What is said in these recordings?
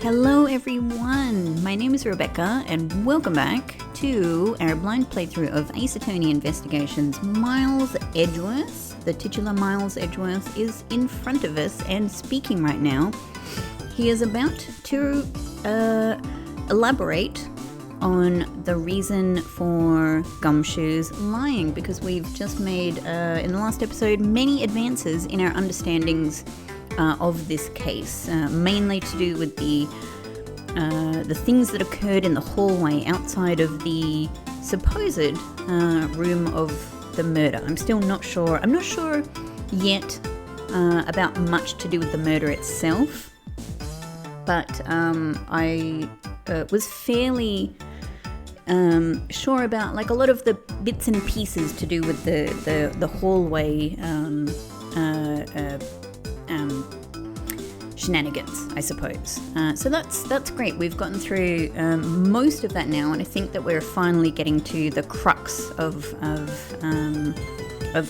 Hello everyone, my name is Rebecca and welcome back to our blind playthrough of Ace Attorney Investigations. Miles Edgeworth, the titular Miles Edgeworth, is in front of us and speaking right now. He is about to elaborate on the reason for Gumshoe's lying, because we've just made, in the last episode, many advances in our understandings of this case, mainly to do with the things that occurred in the hallway outside of the supposed room of the murder. I'm still not sure. I'm not sure yet about much to do with the murder itself, but I was fairly sure about like a lot of the bits and pieces to do with the hallway shenanigans, I suppose. So that's great. We've gotten through most of that now, and I think that we're finally getting to the crux of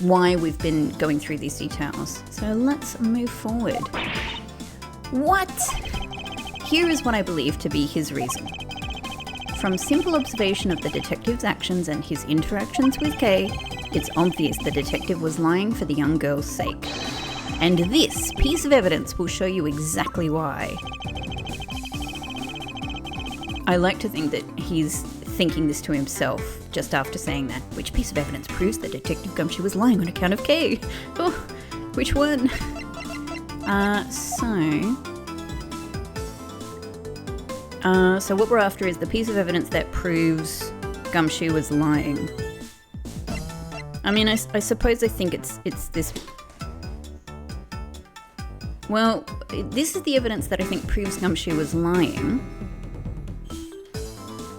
why we've been going through these details. So let's move forward. What? Here is what I believe to be his reason. From simple observation of the detective's actions and his interactions with Kay, it's obvious the detective was lying for the young girl's sake. And this piece of evidence will show you exactly why. I like to think that he's thinking this to himself just after saying that. Which piece of evidence proves that Detective Gumshoe was lying on account of Kay? Oh, which one? So what we're after is the piece of evidence that proves Gumshoe was lying. I mean, I suppose I think it's this. Well, this is the evidence that I think proves Gumshoe was lying,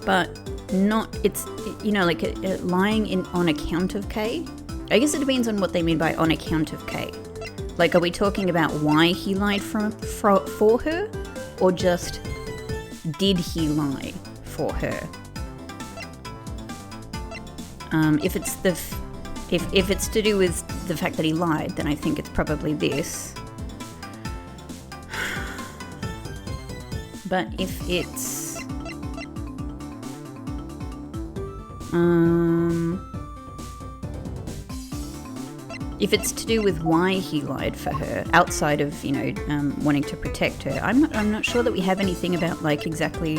but not, it's, you know, like lying on account of Kay. I guess it depends on what they mean by on account of Kay. Like, are we talking about why he lied for her, or just did he lie for her? If it's to do with the fact that he lied, then I think it's probably this. But if it's to do with why he lied for her, outside of, you know, wanting to protect her, I'm not sure that we have anything about, like, exactly.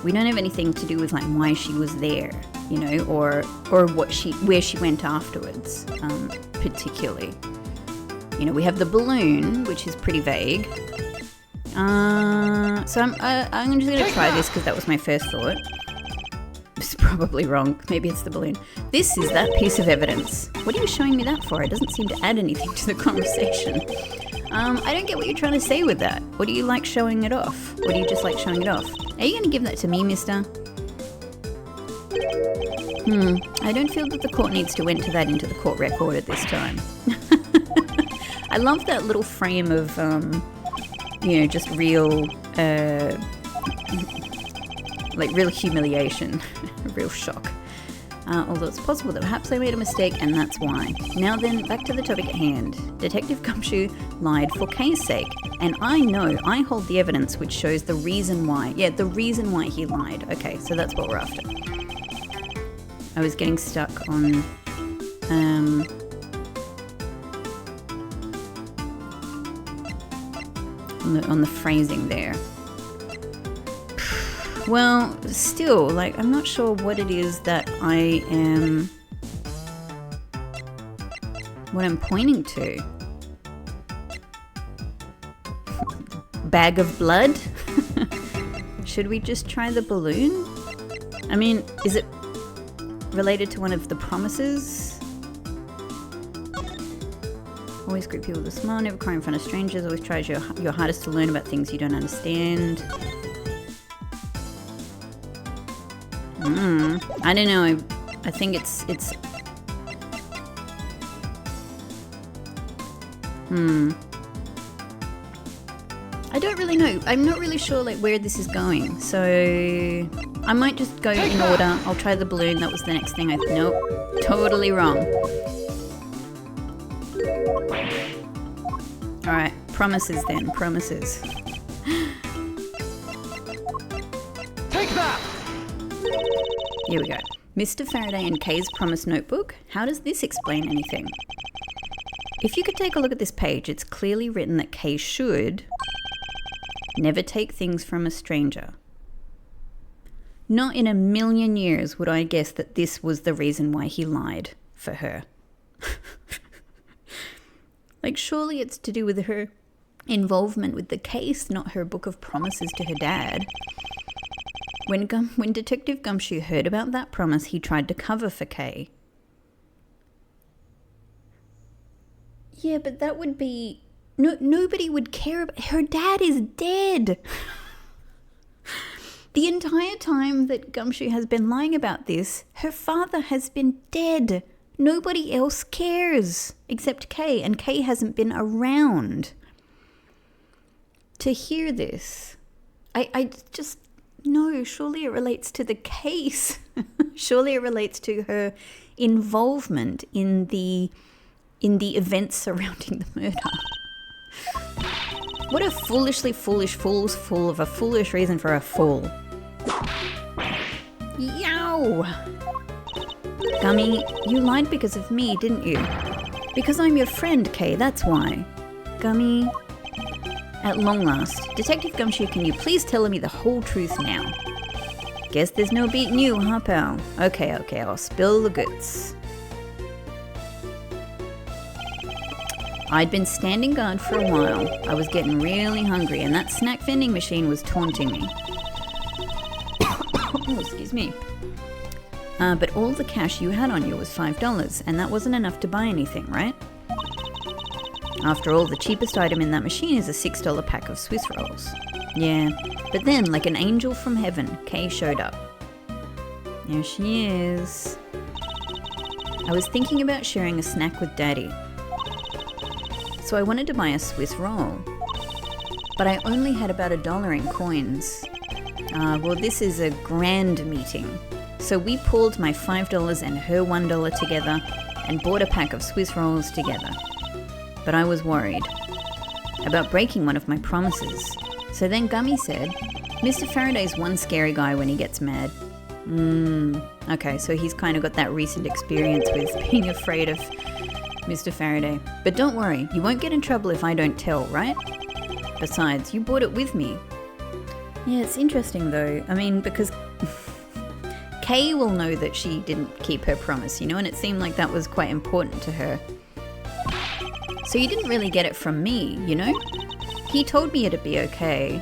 We don't have anything to do with, like, why she was there, you know, or where she went afterwards, particularly. You know, we have the balloon, which is pretty vague. So I'm just going to try this because that was my first thought. It's probably wrong. Maybe it's the balloon. This is that piece of evidence. What are you showing me that for? It doesn't seem to add anything to the conversation. I don't get what you're trying to say with that. What do you like showing it off? What do you just like showing it off? Are you going to give that to me, mister? I don't feel that the court needs to enter that into the court record at this time. I love that little frame of, you know, just real, like real humiliation, real shock. Although it's possible that perhaps I made a mistake and that's why. Now then, back to the topic at hand. Detective Gumshoe lied for Kay's sake, and I know I hold the evidence which shows the reason why. Yeah, the reason why he lied. Okay, so that's what we're after. I was getting stuck on, on the phrasing there. Well, still, like, I'm not sure what it is that what I'm pointing to. Bag of blood? Should we just try the balloon? I mean, is it related to one of the promises? Always greet people with a smile, never cry in front of strangers, always try your hardest to learn about things you don't understand. I don't know. I think it's. I don't really know. I'm not really sure like where this is going. So I might just go in order. I'll try the balloon. That was the next thing. Nope. Totally wrong. Alright. Promises then. Promises. Here we go. Mr. Faraday and Kay's promise notebook. How does this explain anything? If you could take a look at this page, it's clearly written that Kay should never take things from a stranger. Not in a million years would I guess that this was the reason why he lied for her. Like, surely it's to do with her involvement with the case, not her book of promises to her dad. When Detective Gumshoe heard about that promise, he tried to cover for Kay. Yeah, but that would be... nobody would care about... Her dad is dead. The entire time that Gumshoe has been lying about this, her father has been dead. Nobody else cares except Kay, and Kay hasn't been around. To hear this, I just... No, surely it relates to the case. Surely it relates to her involvement in the events surrounding the murder. What a foolishly foolish fool's full of a foolish reason for a fool. Yow! Gummy, you lied because of me, didn't you? Because I'm your friend, Kay, that's why. Gummy... At long last, Detective Gumshoe, can you please tell me the whole truth now? Guess there's no beating you, huh, pal? Okay, I'll spill the goods. I'd been standing guard for a while. I was getting really hungry, and that snack vending machine was taunting me. Oh, excuse me. But all the cash you had on you was $5, and that wasn't enough to buy anything, right? After all, the cheapest item in that machine is a $6 pack of Swiss rolls. Yeah, but then, like an angel from heaven, Kay showed up. There she is. I was thinking about sharing a snack with Daddy. So I wanted to buy a Swiss roll. But I only had about $1 in coins. Well, this is a grand meeting. So we pulled my $5 and her $1 together and bought a pack of Swiss rolls together. But I was worried about breaking one of my promises. So then Gummy said, Mr. Faraday's one scary guy when he gets mad. Okay, so he's kind of got that recent experience with being afraid of Mr. Faraday. But don't worry, you won't get in trouble if I don't tell, right? Besides, you bought it with me. Yeah, it's interesting though. I mean, because Kay will know that she didn't keep her promise, you know, and it seemed like that was quite important to her. So you didn't really get it from me, you know? He told me it'd be okay,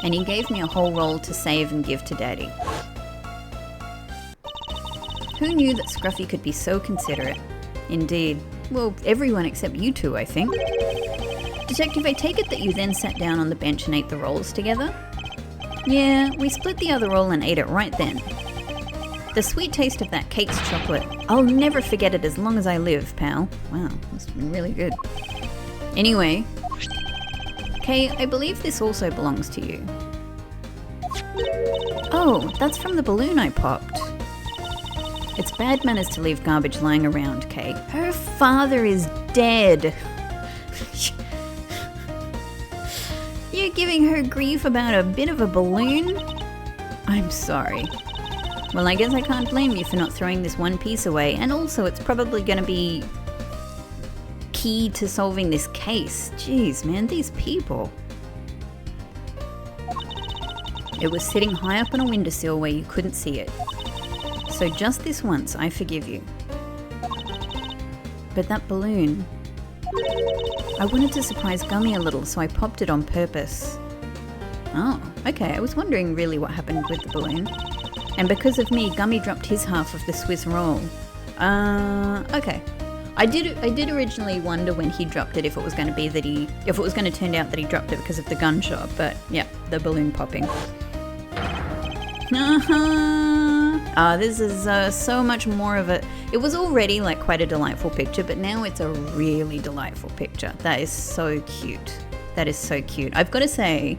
and he gave me a whole roll to save and give to Daddy. Who knew that Scruffy could be so considerate? Indeed. Well, everyone except you two, I think. Detective, I take it that you then sat down on the bench and ate the rolls together? Yeah, we split the other roll and ate it right then. The sweet taste of that cake's chocolate. I'll never forget it as long as I live, pal. Wow, must have been really good. Anyway, Kay, I believe this also belongs to you. Oh, that's from the balloon I popped. It's bad manners to leave garbage lying around, Kay. Her father is dead. You're giving her grief about a bit of a balloon? I'm sorry. Well, I guess I can't blame you for not throwing this one piece away, and also it's probably going to be key to solving this case. Jeez, man, these people. It was sitting high up on a windowsill where you couldn't see it. So just this once, I forgive you. But that balloon... I wanted to surprise Gummy a little, so I popped it on purpose. Oh, okay, I was wondering really what happened with the balloon. And because of me, Gummy dropped his half of the Swiss roll. Okay. I did originally wonder when he dropped it if it was going to turn out that he dropped it because of the gunshot, but yeah, the balloon popping. This is so much more of it was already like quite a delightful picture, but now it's a really delightful picture. That is so cute. That is so cute. I've got to say,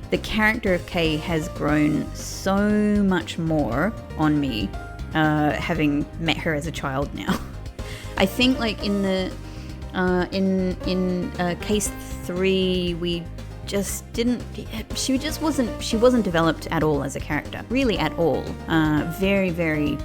the character of Kay has grown so much more on me, having met her as a child now. I think like in the in case 3 we just didn't, she wasn't developed at all as a character, really at all. Very, very,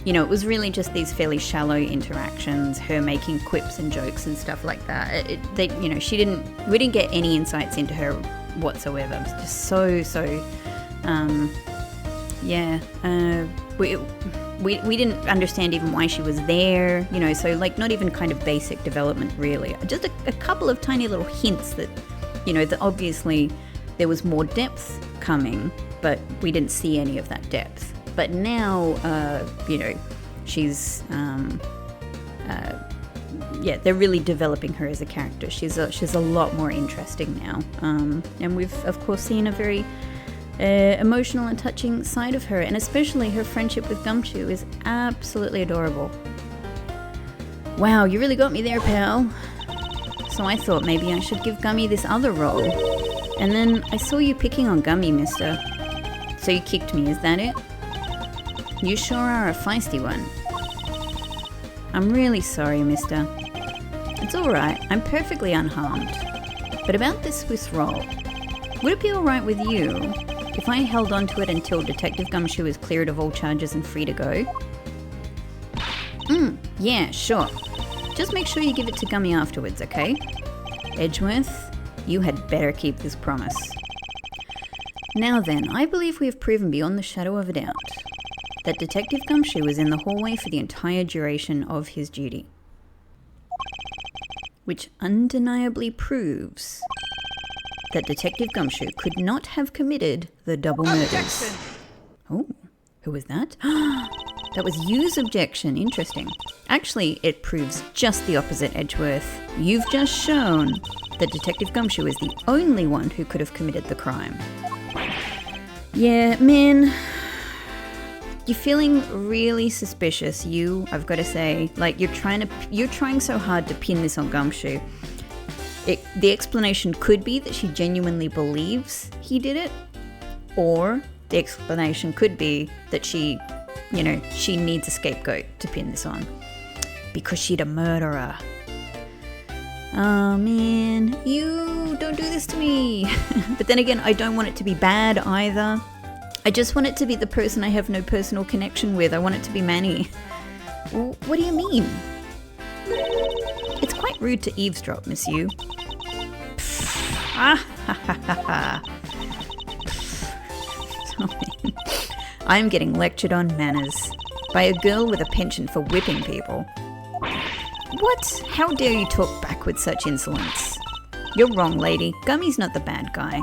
it was really just these fairly shallow interactions, her making quips and jokes and stuff like that. We didn't get any insights into her whatsoever. It was just so, we didn't understand even why she was there, so like not even kind of basic development really. Just a couple of tiny little hints that, that obviously there was more depth coming, but we didn't see any of that depth. But now, she's, they're really developing her as a character. She's a lot more interesting now. And we've, of course, seen a very emotional and touching side of her, and especially her friendship with Gumshoe is absolutely adorable. Wow, you really got me there, pal. So I thought maybe I should give Gummy this other role. And then I saw you picking on Gummy, mister. So you kicked me, is that it? You sure are a feisty one. I'm really sorry, mister. It's alright, I'm perfectly unharmed. But about this Swiss roll, would it be alright with you if I held on to it until Detective Gumshoe is cleared of all charges and free to go? Yeah, sure. Just make sure you give it to Gummy afterwards, okay? Edgeworth, you had better keep this promise. Now then, I believe we have proven beyond the shadow of a doubt that Detective Gumshoe was in the hallway for the entire duration of his duty. Which undeniably proves that Detective Gumshoe could not have committed the double murders. Oh, who was that? That was you's objection. Interesting. Actually, it proves just the opposite, Edgeworth. You've just shown that Detective Gumshoe is the only one who could have committed the crime. Yeah, man. You're feeling really suspicious, I've got to say. Like, you're trying so hard to pin this on Gumshoe. The explanation could be that she genuinely believes he did it, or the explanation could be that she needs a scapegoat to pin this on because she's a murderer. Oh man, you don't do this to me. But then again, I don't want it to be bad either. I just want it to be the person I have no personal connection with. I want it to be Manny. Well, what do you mean? It's quite rude to eavesdrop, Miss Yu. I'm getting lectured on manners by a girl with a penchant for whipping people. What? How dare you talk back with such insolence? You're wrong, lady. Gummy's not the bad guy.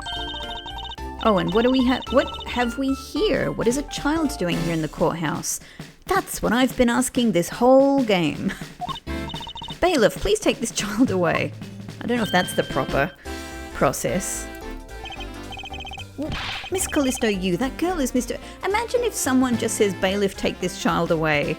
Oh, and what have we here? What is a child doing here in the courthouse? That's what I've been asking this whole game. Bailiff, please take this child away. I don't know if that's the proper process. Well, Miss Callisto, that girl is Mr. Imagine if someone just says, bailiff, take this child away,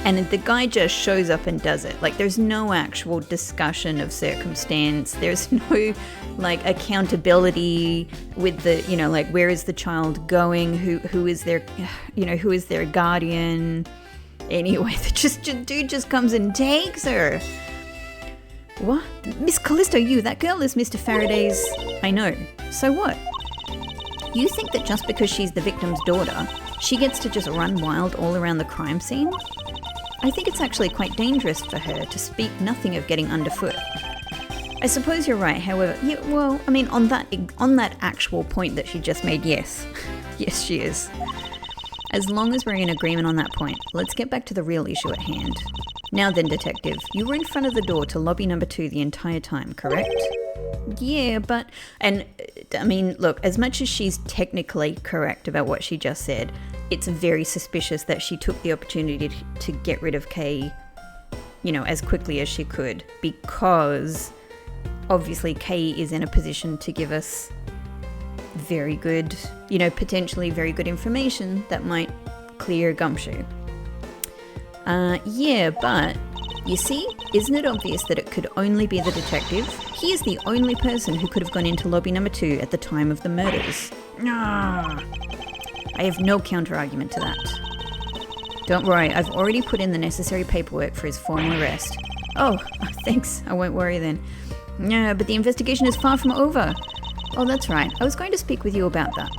and the guy just shows up and does it. Like, there's no actual discussion of circumstance. There's no, accountability with the, where is the child going? Who is their, who is their guardian? Anyway, the dude just comes and takes her. What? Miss Callisto, that girl is Mr. Faraday's... I know. So what? You think that just because she's the victim's daughter, she gets to just run wild all around the crime scene? I think it's actually quite dangerous for her, to speak nothing of getting underfoot. I suppose you're right, however, on that actual point that she just made, yes. Yes, she is. As long as we're in agreement on that point, let's get back to the real issue at hand. Now then, Detective, you were in front of the door to lobby number 2 the entire time, correct? Yeah, but... And, look, as much as she's technically correct about what she just said, it's very suspicious that she took the opportunity to get rid of Kay, as quickly as she could, because obviously Kay is in a position to give us very good, potentially very good information that might clear Gumshoe. Yeah, but, you see, isn't it obvious that it could only be the detective? He is the only person who could have gone into lobby number 2 at the time of the murders. I have no counter-argument to that. Don't worry, I've already put in the necessary paperwork for his formal arrest. Oh, thanks, I won't worry then. No, but the investigation is far from over. Oh, that's right. I was going to speak with you about that.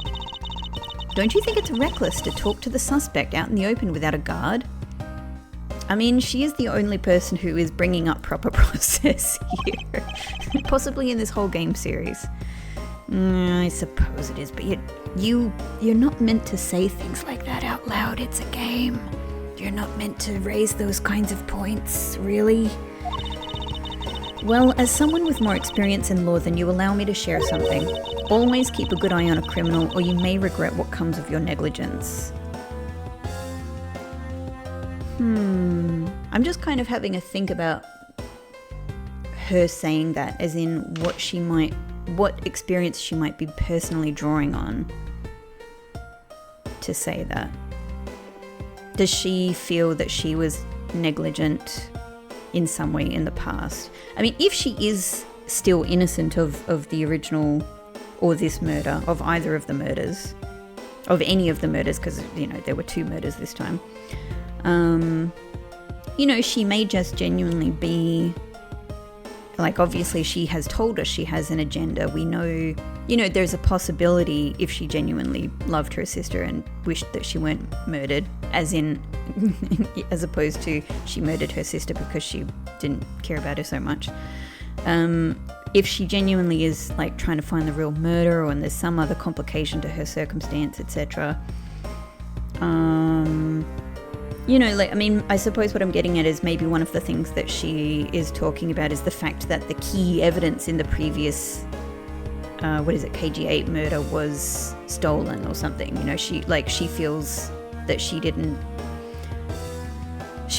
Don't you think it's reckless to talk to the suspect out in the open without a guard? I mean, she is the only person who is bringing up proper process here. Possibly in this whole game series. I suppose it is, but you're not meant to say things like that out loud. It's a game. You're not meant to raise those kinds of points, really. Well, as someone with more experience in law than you, allow me to share something. Always keep a good eye on a criminal, or you may regret what comes of your negligence. I'm just kind of having a think about her saying that, as in what experience she might be personally drawing on to say that. Does she feel that she was negligent in some way in the past? I mean, if she is still innocent of the original or this murder, of either of the murders, of any of the murders, because, there were 2 murders this time, she may just genuinely be, like, obviously she has told us she has an agenda. We know, there's a possibility if she genuinely loved her sister and wished that she weren't murdered, as opposed to she murdered her sister because she didn't care about her so much. If she genuinely is, like, trying to find the real murderer, and there's some other complication to her circumstance, etc. I suppose what I'm getting at is maybe one of the things that she is talking about is the fact that the key evidence in the previous, KG8 murder was stolen or something. She feels that she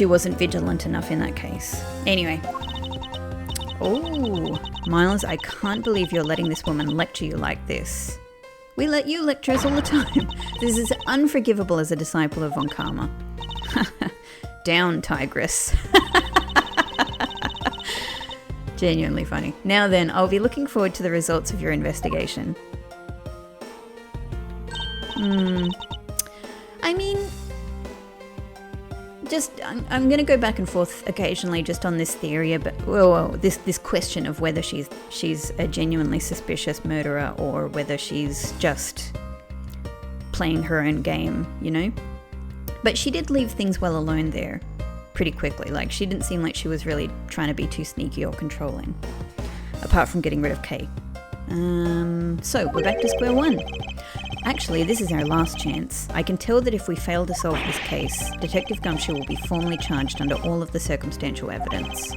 wasn't vigilant enough in that case. Anyway. Oh, Miles, I can't believe you're letting this woman lecture you like this. We let you lecture us all the time. This is unforgivable as a disciple of Von Karma. Down, Tigress. Genuinely funny. Now then, I'll be looking forward to the results of your investigation. I mean, I'm going to go back and forth occasionally just on this theory, but this question of whether she's a genuinely suspicious murderer or whether she's just playing her own game, But she did leave things well alone there pretty quickly. Like, she didn't seem like she was really trying to be too sneaky or controlling, apart from getting rid of Kay. So we're back to square one. Actually, this is our last chance. I can tell that if we fail to solve this case, Detective Gumshoe will be formally charged under all of the circumstantial evidence.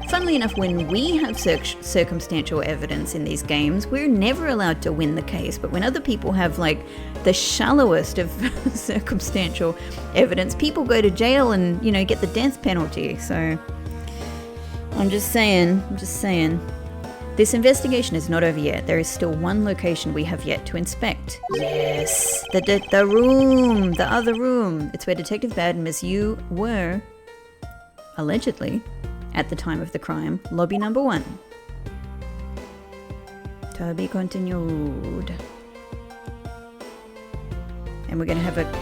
Funnily enough, when we have circumstantial evidence in these games, we're never allowed to win the case. But when other people have, like, the shallowest of circumstantial evidence, people go to jail and, get the death penalty. So, I'm just saying. This investigation is not over yet. There is still one location we have yet to inspect. Yes, the room, the other room. It's where Detective Bad and Miss Yu were, allegedly, at the time of the crime. Lobby number 1. To be continued. And we're going to have a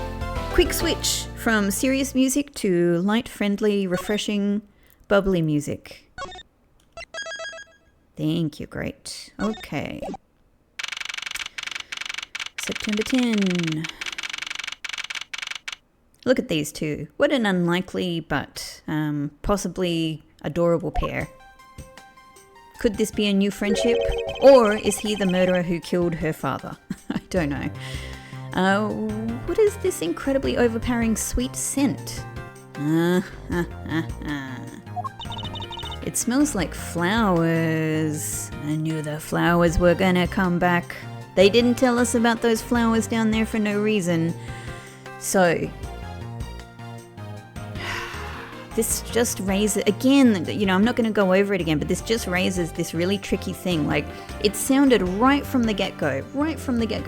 quick switch from serious music to light, friendly, refreshing, bubbly music. Thank you, great. Okay. September 10. Look at these two. What an unlikely but possibly adorable pair. Could this be a new friendship? Or is he the murderer who killed her father? I don't know. What is this incredibly overpowering sweet scent? It smells like flowers. I knew the flowers were gonna come back. They didn't tell us about those flowers down there for no reason. So, this just raises, again, I'm not going to go over it again, but this just raises this really tricky thing. Like, it sounded right from the get-go,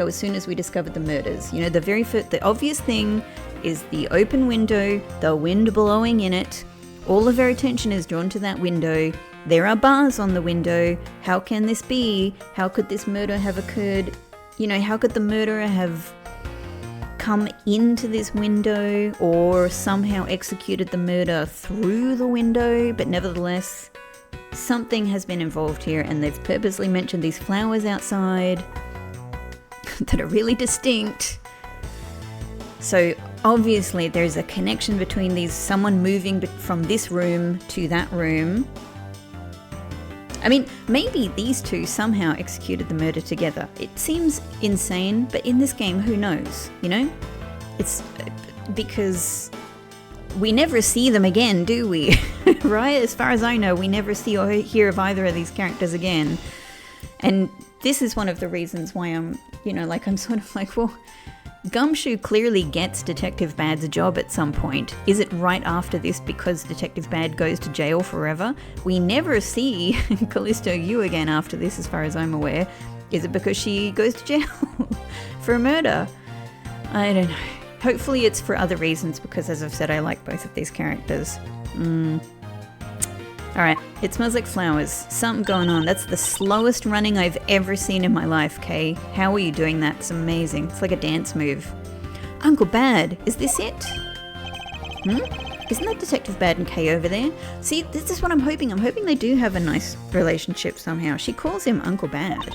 as soon as we discovered the murders. The obvious thing is the open window, the wind blowing in it. All of our attention is drawn to that window. There are bars on the window. How can this be? How could this murder have occurred? How could the murderer have come into this window or somehow executed the murder through the window, but nevertheless something has been involved here, and they've purposely mentioned these flowers outside that are really distinct. So obviously there's a connection between these, someone moving from this room to that room. I mean, maybe these two somehow executed the murder together. It seems insane, but in this game, who knows, you know? It's because we never see them again, do we? Right? As far as I know, we never see or hear of either of these characters again. And this is one of the reasons why I'm, you know, like, I'm sort of like, well, Gumshoe clearly gets Detective Bad's job at some point. Is it right after this because Detective Bad goes to jail forever? We never see Callisto Yu again after this, as far as I'm aware. Is it because she goes to jail for a murder? I don't know. Hopefully it's for other reasons, because as I've said, I like both of these characters. Alright, it smells like flowers. Something going on. That's the slowest running I've ever seen in my life, Kay. How are you doing that? It's amazing. It's like a dance move. Uncle Bad, is this it? Isn't that Detective Bad and Kay over there? See, this is what I'm hoping. I'm hoping they do have a nice relationship somehow. She calls him Uncle Bad.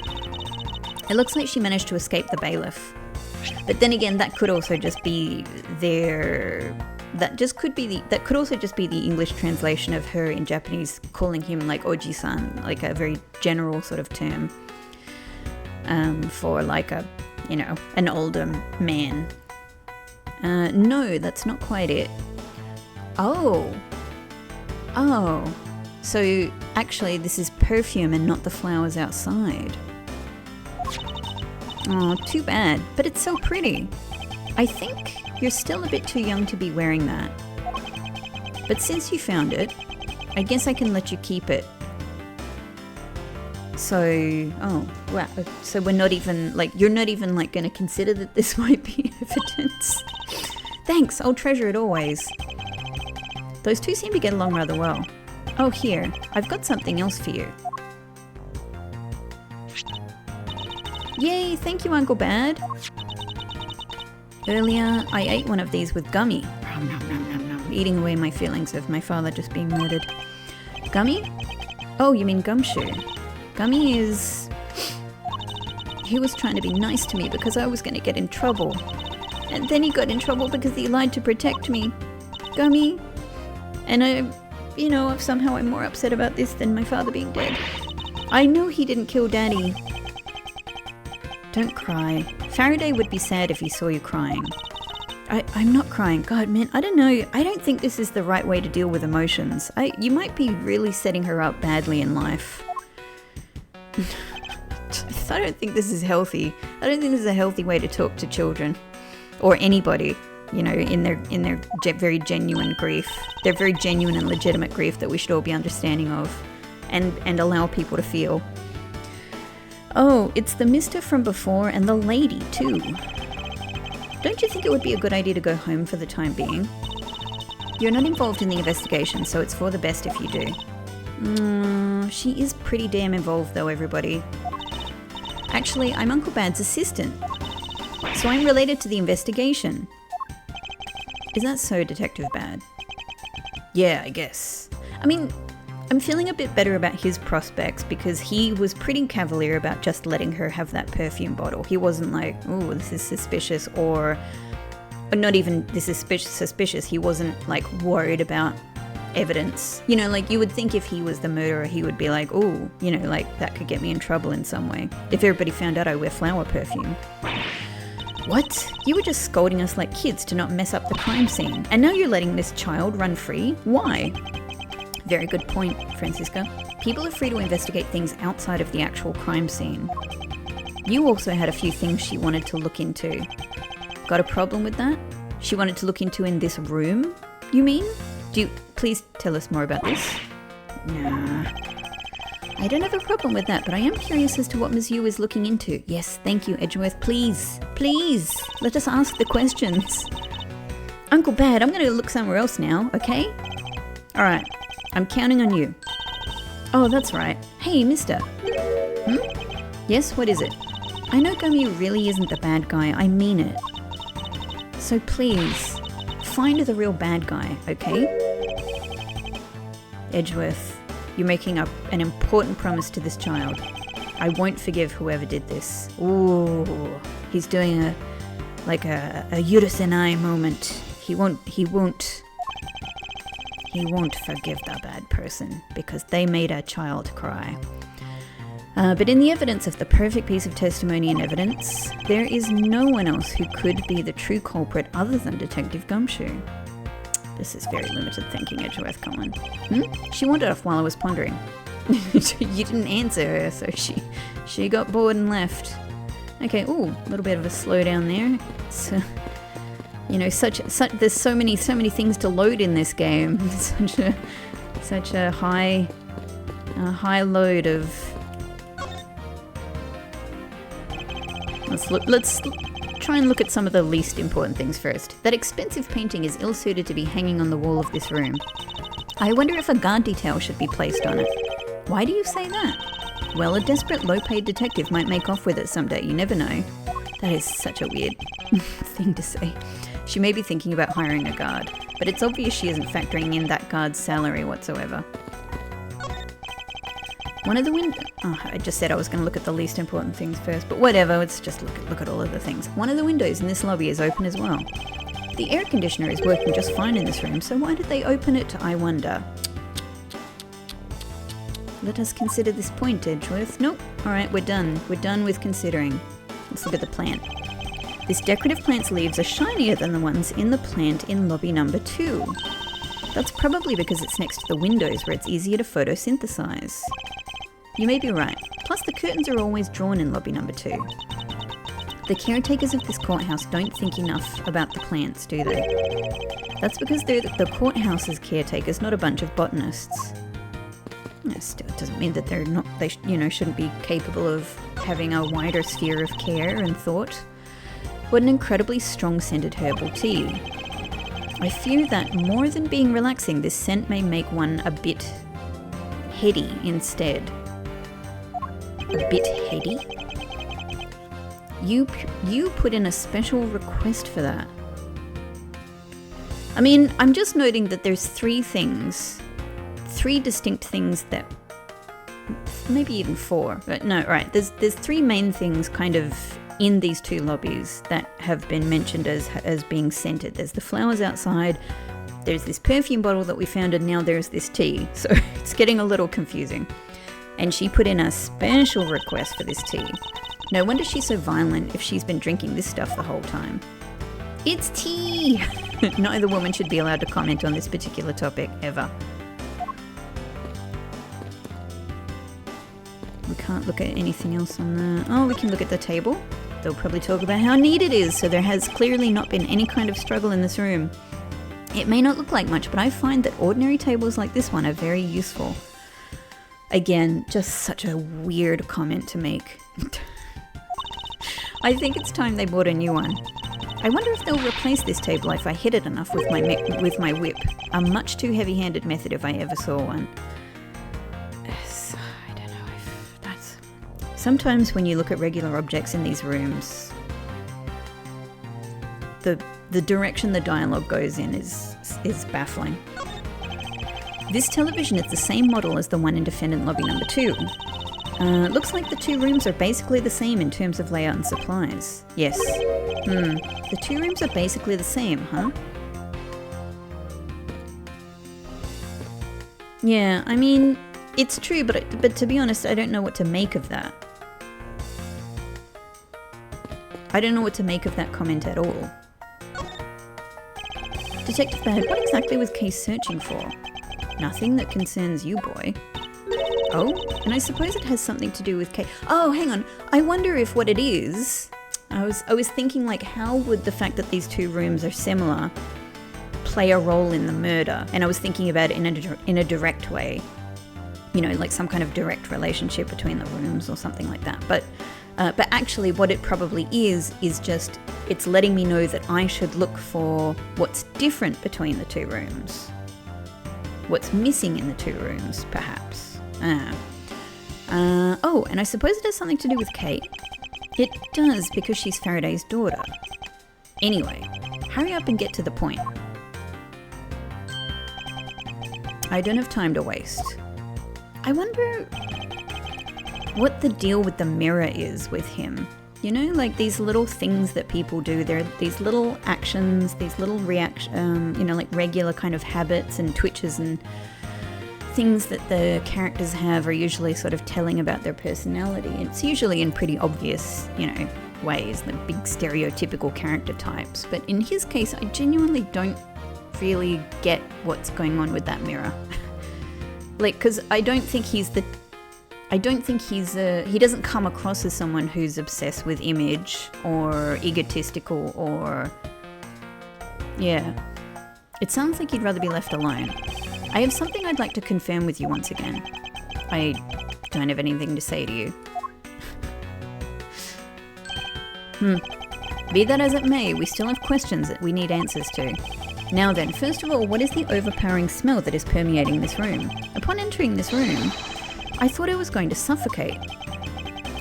It looks like she managed to escape the bailiff. But then again, that could also just be their... That could also just be the English translation of her in Japanese calling him like Oji-san, like a very general sort of term for like a, you know, an older man. No, that's not quite it. Oh, so actually this is perfume and not the flowers outside. Oh, too bad, but it's so pretty. I think you're still a bit too young to be wearing that. But since you found it, I guess I can let you keep it. So, oh, wow. So we're not even, like, you're not even, like, going to consider that this might be evidence? Thanks, I'll treasure it always. Those two seem to get along rather well. Oh, here, I've got something else for you. Yay, thank you, Uncle Bad. Earlier, I ate one of these with Gummy, eating away my feelings of my father just being murdered. Gummy? Oh, you mean Gumshoe. Gummy is... He was trying to be nice to me because I was going to get in trouble. And then he got in trouble because he lied to protect me. Gummy. And somehow I'm more upset about this than my father being dead. I know he didn't kill Daddy. Don't cry. Faraday would be sad if he saw you crying. I'm not crying. God, man, I don't know. I don't think this is the right way to deal with emotions. You might be really setting her up badly in life. I don't think this is healthy. I don't think this is a healthy way to talk to children. Or anybody, you know, in their very genuine grief. Their very genuine and legitimate grief that we should all be understanding of. And allow people to feel. Oh, it's the mister from before and the lady, too. Don't you think it would be a good idea to go home for the time being? You're not involved in the investigation, so it's for the best if you do. She is pretty damn involved, though, everybody. Actually, I'm Uncle Bad's assistant, so I'm related to the investigation. Is that so, Detective Bad? Yeah, I guess. I mean... I'm feeling a bit better about his prospects because he was pretty cavalier about just letting her have that perfume bottle. He wasn't like, oh, this is suspicious, or not even this is suspicious. He wasn't like worried about evidence. You know, like you would think if he was the murderer, he would be like, oh, you know, like that could get me in trouble in some way. If everybody found out I wear flower perfume. What? You were just scolding us like kids to not mess up the crime scene. And now you're letting this child run free? Why? Very good point, Francisca. People are free to investigate things outside of the actual crime scene. You also had a few things she wanted to look into. Got a problem with that? She wanted to look into in this room, you mean? Please tell us more about this? Nah. I don't have a problem with that, but I am curious as to what Ms. Yu is looking into. Yes, thank you, Edgeworth. Please, let us ask the questions. Uncle Bad, I'm going to look somewhere else now, okay? Alright. I'm counting on you. Oh, that's right. Hey, mister. Yes, what is it? I know Gummy really isn't the bad guy. I mean it. So please, find the real bad guy, okay? Edgeworth, You're making up an important promise to this child. I won't forgive whoever did this. Ooh, he's doing a Yurus and I moment. He won't forgive the bad person because they made our child cry. But in the evidence of the perfect piece of testimony and evidence, there is no one else who could be the true culprit other than Detective Gumshoe. This is very limited thinking, Edgeworth, come on. She wandered off while I was pondering. You didn't answer her, so she got bored and left. Okay, ooh, a little bit of a slowdown there. So, there's so many things to load in this game. Such a high load of. Let's try and look at some of the least important things first. That expensive painting is ill-suited to be hanging on the wall of this room. I wonder if a guard detail should be placed on it. Why do you say that? Well, a desperate, low-paid detective might make off with it someday, you never know. That is such a weird thing to say. She may be thinking about hiring a guard, but it's obvious she isn't factoring in that guard's salary whatsoever. One of the windows... Oh, I just said I was going to look at the least important things first, but whatever, let's just look at all of the things. One of the windows in this lobby is open as well. The air conditioner is working just fine in this room, so why did they open it, I wonder? Let us consider this point, Edgeworth. Nope. Alright, we're done. We're done with considering. Let's look at the plant. This decorative plant's leaves are shinier than the ones in the plant in lobby number 2. That's probably because it's next to the windows where it's easier to photosynthesize. You may be right. Plus the curtains are always drawn in lobby number 2. The caretakers of this courthouse don't think enough about the plants, do they? That's because they're the courthouse's caretakers, not a bunch of botanists. Still, it doesn't mean that they shouldn't be capable of having a wider sphere of care and thought. What an incredibly strong-scented herbal tea. I fear that more than being relaxing, this scent may make one a bit heady instead. A bit heady? You put in a special request for that. I mean, I'm just noting that there's three distinct things that, maybe even 4, but no, right, there's 3 main things kind of in these 2 lobbies that have been mentioned as being scented. There's the flowers outside, there's this perfume bottle that we found, and now there's this tea, so it's getting a little confusing. And she put in a special request for this tea. No wonder she's so violent if she's been drinking this stuff the whole time. It's tea! Neither woman should be allowed to comment on this particular topic, ever. We can't look at anything else on the... Oh, we can look at the table. They'll probably talk about how neat it is, so there has clearly not been any kind of struggle in this room. It may not look like much, but I find that ordinary tables like this one are very useful. Again, just such a weird comment to make. I think it's time they bought a new one. I wonder if they'll replace this table if I hit it enough with my whip. A much too heavy-handed method if I ever saw one. I don't know if that's... Sometimes when you look at regular objects in these rooms, the direction the dialogue goes in is baffling. This television is the same model as the one in defendant lobby number 2. Looks like the 2 rooms are basically the same in terms of layout and supplies. Yes. The 2 rooms are basically the same, huh? Yeah, I mean, it's true, but to be honest, I don't know what to make of that. I don't know what to make of that comment at all. Detective Bad, what exactly was Kay searching for? Nothing that concerns you, boy. Oh, and I suppose it has something to do with Kay. Oh, hang on. I wonder if what it is... I was thinking, like, how would the fact that these 2 rooms are similar play a role in the murder? And I was thinking about it in a direct way. You know, like some kind of direct relationship between the rooms or something like that. But actually what it probably is just, it's letting me know that I should look for what's different between the 2 rooms. What's missing in the 2 rooms, perhaps. Oh, and I suppose it has something to do with Kay. It does, because she's Faraday's daughter. Anyway, hurry up and get to the point. I don't have time to waste. I wonder what the deal with the mirror is with him. You know, like these little things that people do. There are these little actions, these little like regular kind of habits and twitches and things that the characters have are usually sort of telling about their personality. It's usually in pretty obvious, ways, the big stereotypical character types. But in his case, I genuinely don't really get what's going on with that mirror. Because he doesn't come across as someone who's obsessed with image or egotistical or, it sounds like he'd rather be left alone. I have something I'd like to confirm with you once again. I don't have anything to say to you. Be that as it may, we still have questions that we need answers to. Now then, first of all, what is the overpowering smell that is permeating this room? Upon entering this room, I thought I was going to suffocate.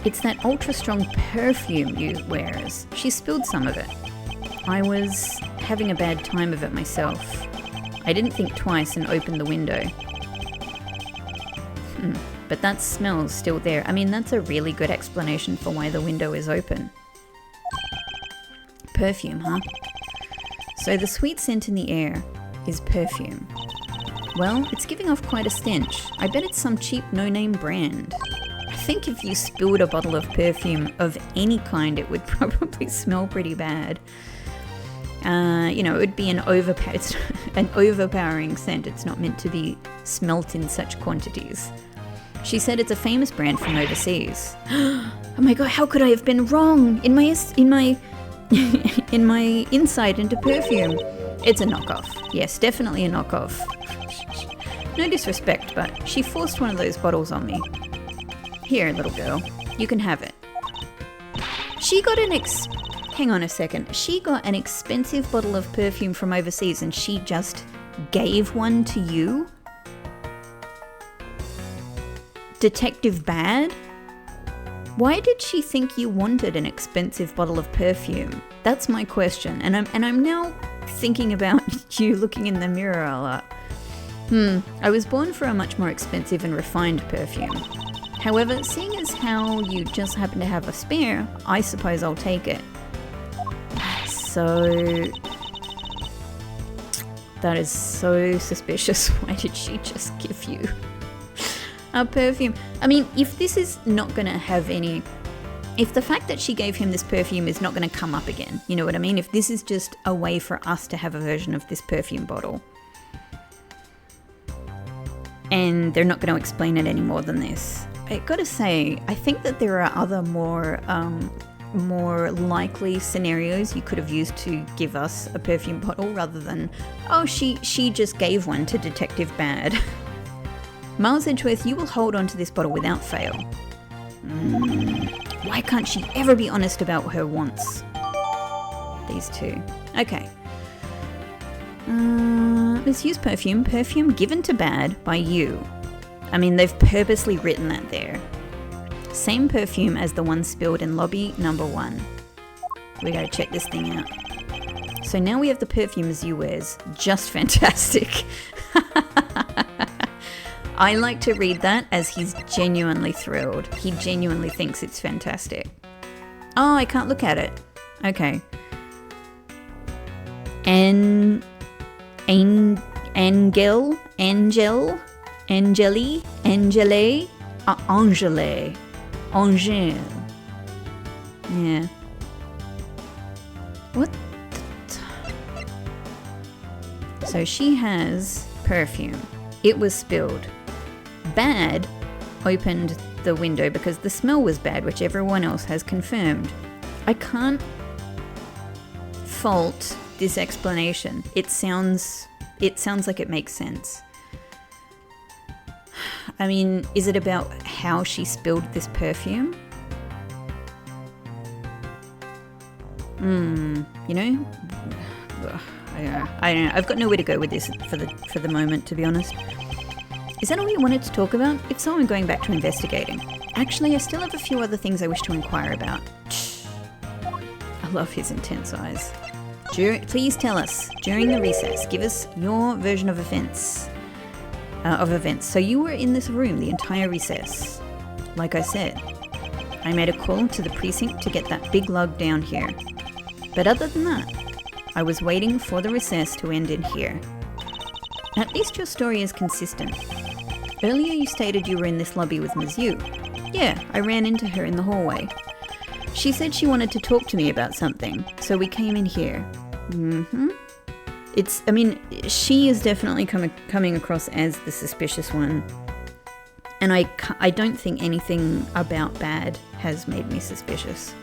It's that ultra-strong perfume you wears. She spilled some of it. I was having a bad time of it myself. I didn't think twice and opened the window. But that smell's still there. I mean, that's a really good explanation for why the window is open. Perfume, huh? So the sweet scent in the air is perfume. Well, it's giving off quite a stench. I bet it's some cheap no-name brand. I think if you spilled a bottle of perfume of any kind, it would probably smell pretty bad. It would be an overpowering scent. It's not meant to be smelt in such quantities. She said it's a famous brand from overseas. Oh my god, how could I have been wrong in my in my insight into perfume? It's a knockoff. Yes, definitely a knockoff. No disrespect, but she forced one of those bottles on me. Here, little girl, you can have it. She got hang on a second. She got an expensive bottle of perfume from overseas and she just gave one to you? Detective Bad? Why did she think you wanted an expensive bottle of perfume? That's my question. And I'm now thinking about you looking in the mirror a lot. I was born for a much more expensive and refined perfume. However, seeing as how you just happen to have a spare, I suppose I'll take it. So... that is so suspicious. Why did she just give you a perfume? I mean, if this is not going to have any... if the fact that she gave him this perfume is not going to come up again, you know what I mean? If this is just a way for us to have a version of this perfume bottle, and they're not going to explain it any more than this. I gotta say, I think that there are other more likely scenarios you could have used to give us a perfume bottle rather than, oh, she just gave one to Detective Bad. Miles Edgeworth, you will hold on to this bottle without fail. Why can't she ever be honest about her wants? These two. Okay. Let's use perfume. Perfume given to Bad by you. I mean, they've purposely written that there. Same perfume as the one spilled in lobby number 1. We gotta check this thing out. So now we have the perfume as you wears. Just fantastic. I like to read that as he's genuinely thrilled. He genuinely thinks it's fantastic. Oh, I can't look at it. Okay. Angele. Yeah. What So she has perfume. It was spilled. Bad opened the window because the smell was bad, which everyone else has confirmed. I can't fault this explanation. It sounds like it makes sense. I mean, is it about how she spilled this perfume? You know? I don't know. I've got nowhere to go with this for the moment, to be honest. Is that all you wanted to talk about? If so, I'm going back to investigating. Actually, I still have a few other things I wish to inquire about. I love his intense eyes. Please tell us, during the recess, give us your version of events. of events. So you were in this room the entire recess. Like I said, I made a call to the precinct to get that big lug down here. But other than that, I was waiting for the recess to end in here. At least your story is consistent. Earlier you stated you were in this lobby with Ms. Yu. Yeah, I ran into her in the hallway. She said she wanted to talk to me about something, so we came in here. She is definitely coming across as the suspicious one. And I don't think anything about bad has made me suspicious.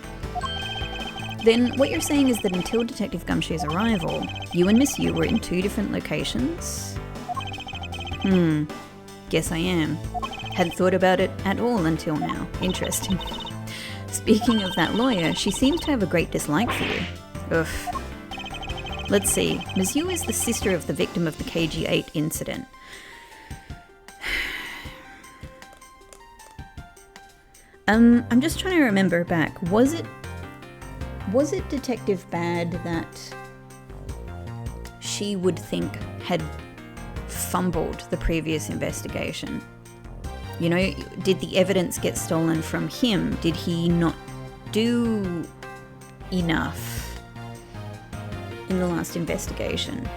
Then what you're saying is that until Detective Gumshoe's arrival, you and Miss Yu were in 2 different locations? Guess I am. Hadn't thought about it at all until now. Interesting. Speaking of that lawyer, she seems to have a great dislike for you. Ugh. Let's see. Ms. Yu is the sister of the victim of the KG8 incident. I'm just trying to remember back. Was it Detective Bad that she would think had fumbled the previous investigation? You know, did the evidence get stolen from him? Did he not do enough in the last investigation?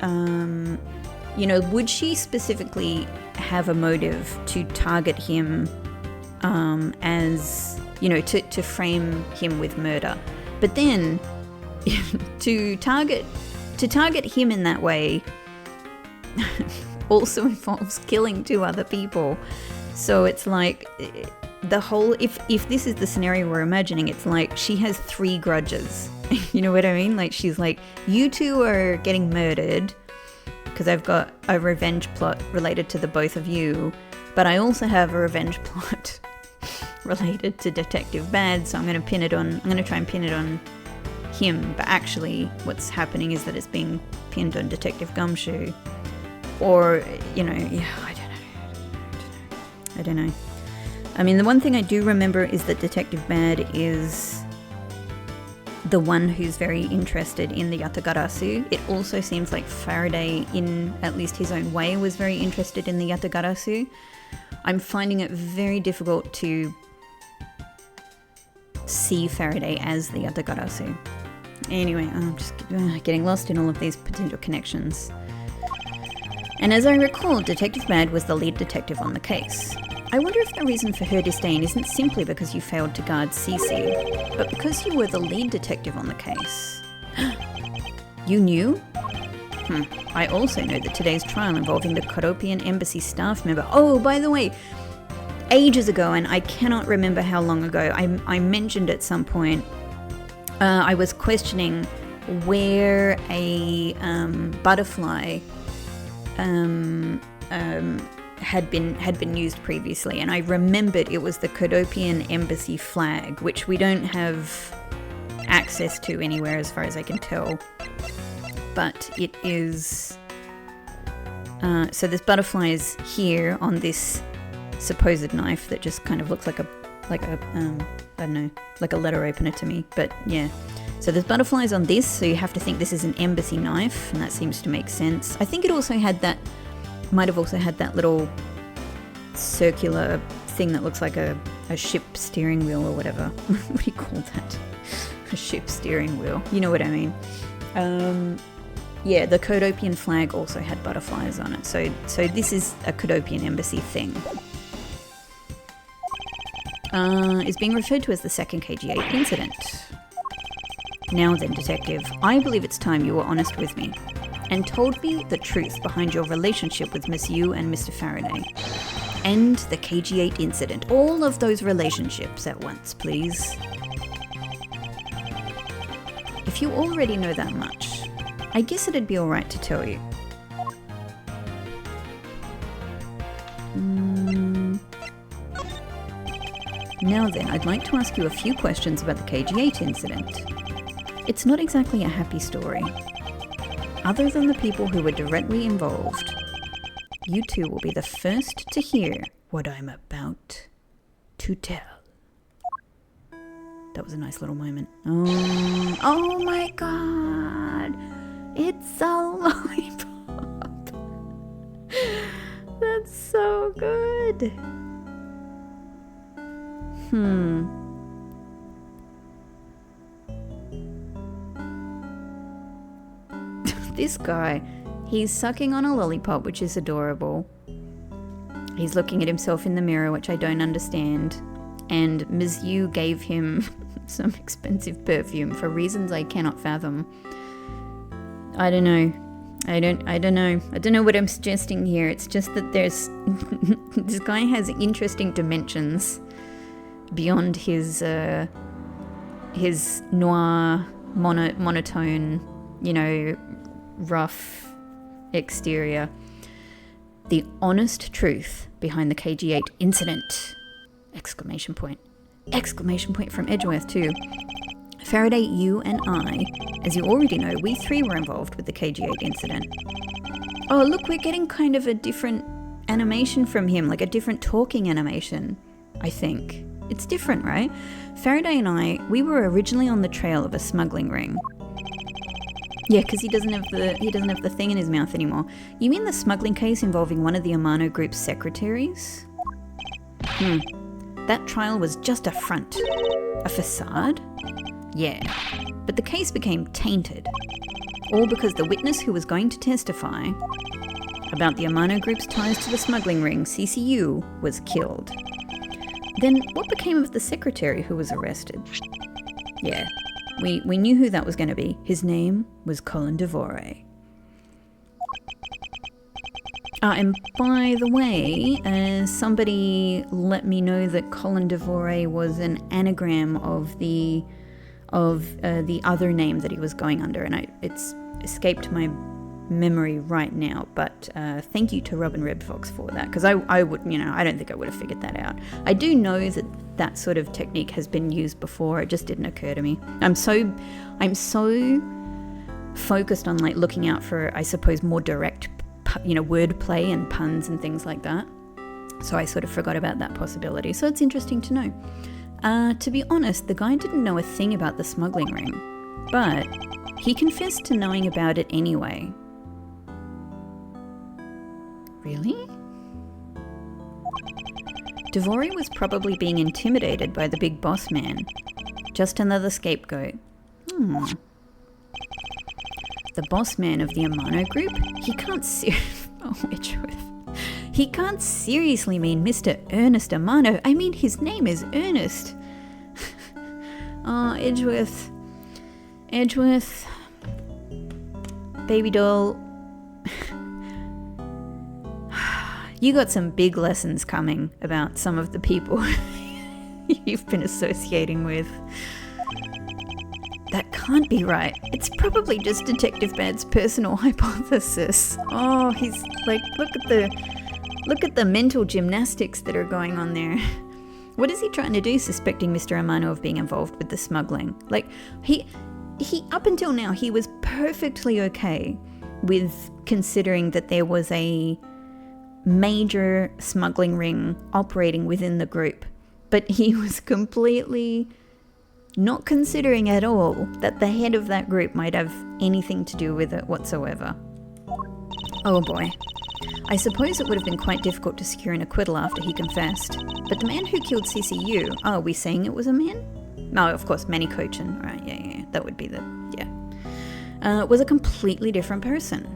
You know, would she specifically have a motive to target him as, you know, to frame him with murder? But then to target him in that way also involves killing 2 other people. So it's like the whole, if this is the scenario we're imagining, it's like she has 3 grudges. You know what I mean? Like she's like, you 2 are getting murdered because I've got a revenge plot related to the both of you, but I also have a revenge plot related to Detective Bad, so I'm going to try and pin it on him, but actually what's happening is that it's being pinned on Detective Gumshoe. Or, you know, yeah, I don't know. I mean, the one thing I do remember is that Detective Bad is the one who's very interested in the Yatagarasu. It also seems like Faraday, in at least his own way, was very interested in the Yatagarasu. I'm finding it very difficult to see Faraday as the Yatagarasu. Anyway, I'm just getting lost in all of these potential connections. And as I recall, Detective Bad was the lead detective on the case. I wonder if the reason for her disdain isn't simply because you failed to guard Cece, but because you were the lead detective on the case. You knew? I also know that today's trial involving the Koropian Embassy staff member... Oh, by the way, ages ago, and I cannot remember how long ago, I mentioned at some point, I was questioning where a butterfly had been used previously, and I remembered it was the Kodopian Embassy flag, which we don't have access to anywhere as far as I can tell, but it is so this butterfly is here on this supposed knife that just kind of looks like a I don't know, like a letter opener to me, but yeah. So there's butterflies on this, so you have to think this is an embassy knife, and that seems to make sense. I think it also had that, might have also had that little circular thing that looks like a ship steering wheel or whatever. What do you call that? A ship steering wheel. You know what I mean. Yeah, the Kodopian flag also had butterflies on it, so this is a Kodopian embassy thing. Is being referred to as the second KG8 incident. Now then, Detective, I believe it's time you were honest with me and told me the truth behind your relationship with Miss Yu and Mr. Faraday. And the KG8 incident. All of those relationships at once, please. If you already know that much, I guess it'd be alright to tell you. Now then, I'd like to ask you a few questions about the KG8 incident. It's not exactly a happy story. Other than the people who were directly involved, you two will be the first to hear what I'm about to tell. That was a nice little moment. Oh my god! It's a lollipop! God. This guy, he's sucking on a lollipop, which is adorable. He's looking at himself in the mirror, which I don't understand. And Ms. Yu gave him some expensive perfume for reasons I cannot fathom. I don't know. I don't know what I'm suggesting here. It's just that there's this guy has interesting dimensions beyond his noir monotone, rough exterior. The honest truth behind the KG8 incident! Exclamation point from Edgeworth too. Faraday, you and I, as you already know, we three were involved with the KG8 incident. Oh, look, we're getting kind of a different animation from him, like a different talking animation, I think. It's different, right? Faraday and I, we were originally on the trail of a smuggling ring. Yeah, because he doesn't have the thing in his mouth anymore. You mean the smuggling case involving one of the Amano Group's secretaries? That trial was just a front. A facade? Yeah. But the case became tainted. All because the witness who was going to testify about the Amano Group's ties to the smuggling ring, CCU, was killed. Then what became of the secretary who was arrested? Yeah. We knew who that was going to be. His name was Colin Devore. And by the way, somebody let me know that Colin Devore was an anagram of the other name that he was going under, and it's escaped my memory right now. But thank you to Robin Red Fox for that, because I would, I don't think I would have figured that out. I do know that sort of technique has been used before. It just didn't occur to me. I'm so focused on looking out for, I suppose, more direct wordplay and puns and things like that. So I sort of forgot about that possibility. So it's interesting to know. To be honest, the guy didn't know a thing about the smuggling ring, but he confessed to knowing about it anyway. Really? Devore was probably being intimidated by the big boss man. Just another scapegoat. The boss man of the Amano Group? He can't seriously mean Mr. Ernest Amano. I mean, his name is Ernest. Oh, Edgeworth. Baby doll. You got some big lessons coming about some of the people you've been associating with. That can't be right. It's probably just Detective Bad's personal hypothesis. Oh, he's like, look at the mental gymnastics that are going on there. What is he trying to do, suspecting Mr. Amano of being involved with the smuggling? Like, he up until now, he was perfectly okay with considering that there was a major smuggling ring operating within the group. But he was completely not considering at all that the head of that group might have anything to do with it whatsoever. Oh boy. I suppose it would have been quite difficult to secure an acquittal after he confessed. But the man who killed CCU, are we saying it was a man? No, of course, Manny Cochin. Right, yeah, that would be was a completely different person.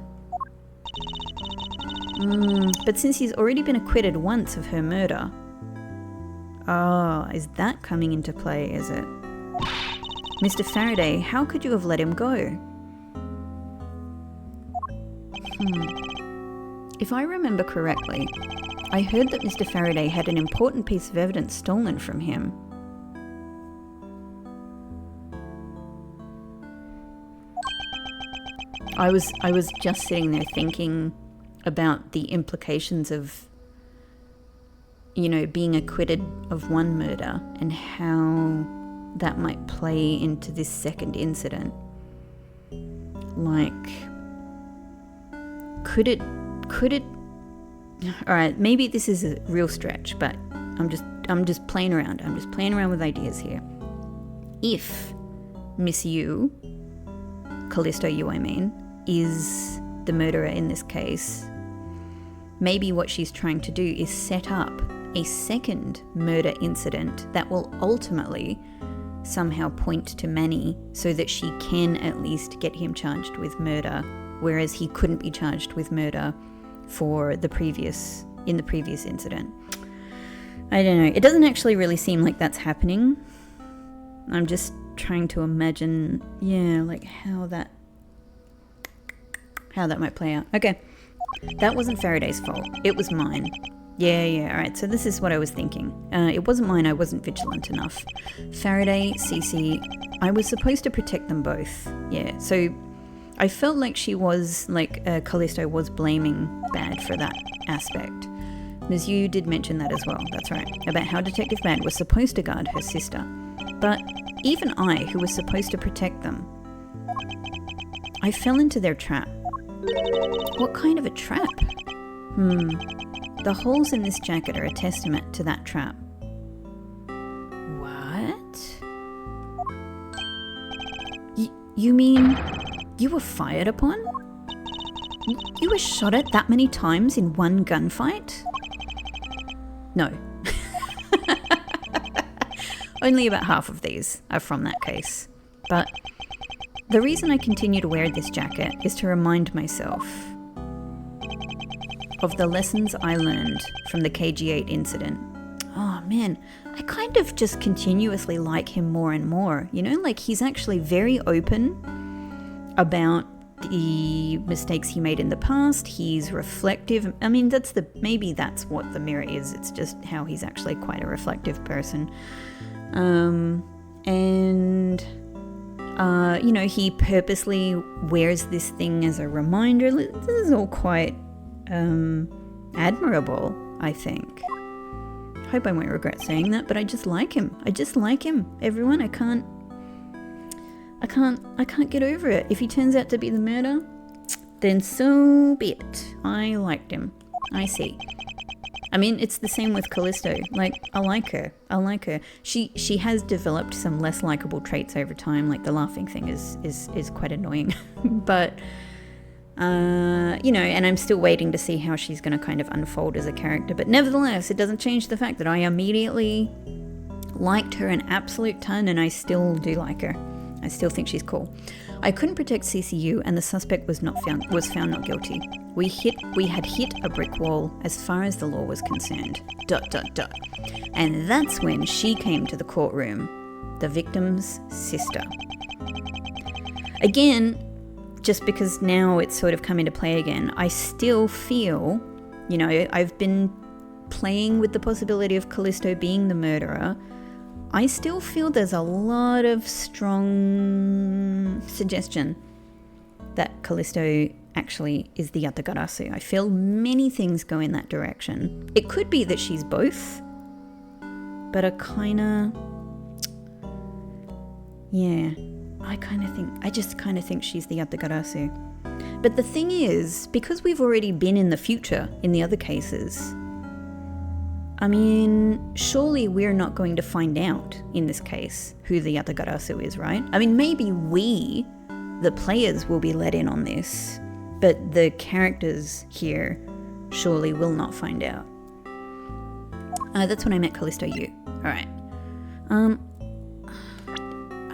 But since he's already been acquitted once of her murder... Oh, is that coming into play, is it? Mr. Faraday, how could you have let him go? If I remember correctly, I heard that Mr. Faraday had an important piece of evidence stolen from him. I was just sitting there thinking about the implications of, being acquitted of one murder and how that might play into this second incident. Like, could it all right, maybe this is a real stretch, but I'm just playing around. I'm just playing around with ideas here. If Miss Yu, Callisto Yu I mean, is the murderer in this case, maybe what she's trying to do is set up a second murder incident that will ultimately somehow point to Manny so that she can at least get him charged with murder, whereas he couldn't be charged with murder for the previous incident. I don't know. It doesn't actually really seem like that's happening. I'm just trying to imagine, like how that might play out. Okay. That wasn't Faraday's fault. It was mine. Yeah, alright, so this is what I was thinking. It wasn't mine, I wasn't vigilant enough. Faraday, Cece, I was supposed to protect them both. Yeah, so I felt like she was, Callisto was blaming Bad for that aspect. Ms. Yu did mention that as well, that's right, about how Detective Bad was supposed to guard her sister. But even I, who was supposed to protect them, I fell into their trap. What kind of a trap? The holes in this jacket are a testament to that trap. What? You mean you were fired upon? You were shot at that many times in one gunfight? No. Only about half of these are from that case. But the reason I continue to wear this jacket is to remind myself of the lessons I learned from the KG8 incident. Oh man, I kind of just continuously like him more and more. You know, like he's actually very open about the mistakes he made in the past. He's reflective. I mean, maybe that's what the mirror is. It's just how he's actually quite a reflective person. He purposely wears this thing as a reminder. This is all quite admirable, I think. Hope I won't regret saying that, but I just like him. Everyone, I can't get over it. If he turns out to be the murderer, then so be it. I liked him. I see. I mean, it's the same with Callisto. I like her. She has developed some less likable traits over time. Like the laughing thing is quite annoying. But and I'm still waiting to see how she's going to kind of unfold as a character. But nevertheless, it doesn't change the fact that I immediately liked her an absolute ton, and I still do like her. I still think she's cool. I couldn't protect CCU, and the suspect was found not guilty. We had hit a brick wall as far as the law was concerned. ... And that's when she came to the courtroom, the victim's sister. Again, just because now it's sort of come into play again, I still feel, I've been playing with the possibility of Callisto being the murderer. I still feel there's a lot of strong suggestion that Callisto actually is the Yatagarasu. I feel many things go in that direction. It could be that she's both, but I just kind of think she's the Yatagarasu. But the thing is, because we've already been in the future in the other cases, I mean, surely we're not going to find out in this case who the Yatagarasu is, right? I mean, maybe we, the players, will be let in on this, but the characters here surely will not find out. That's when I met Callisto Yu. Alright. I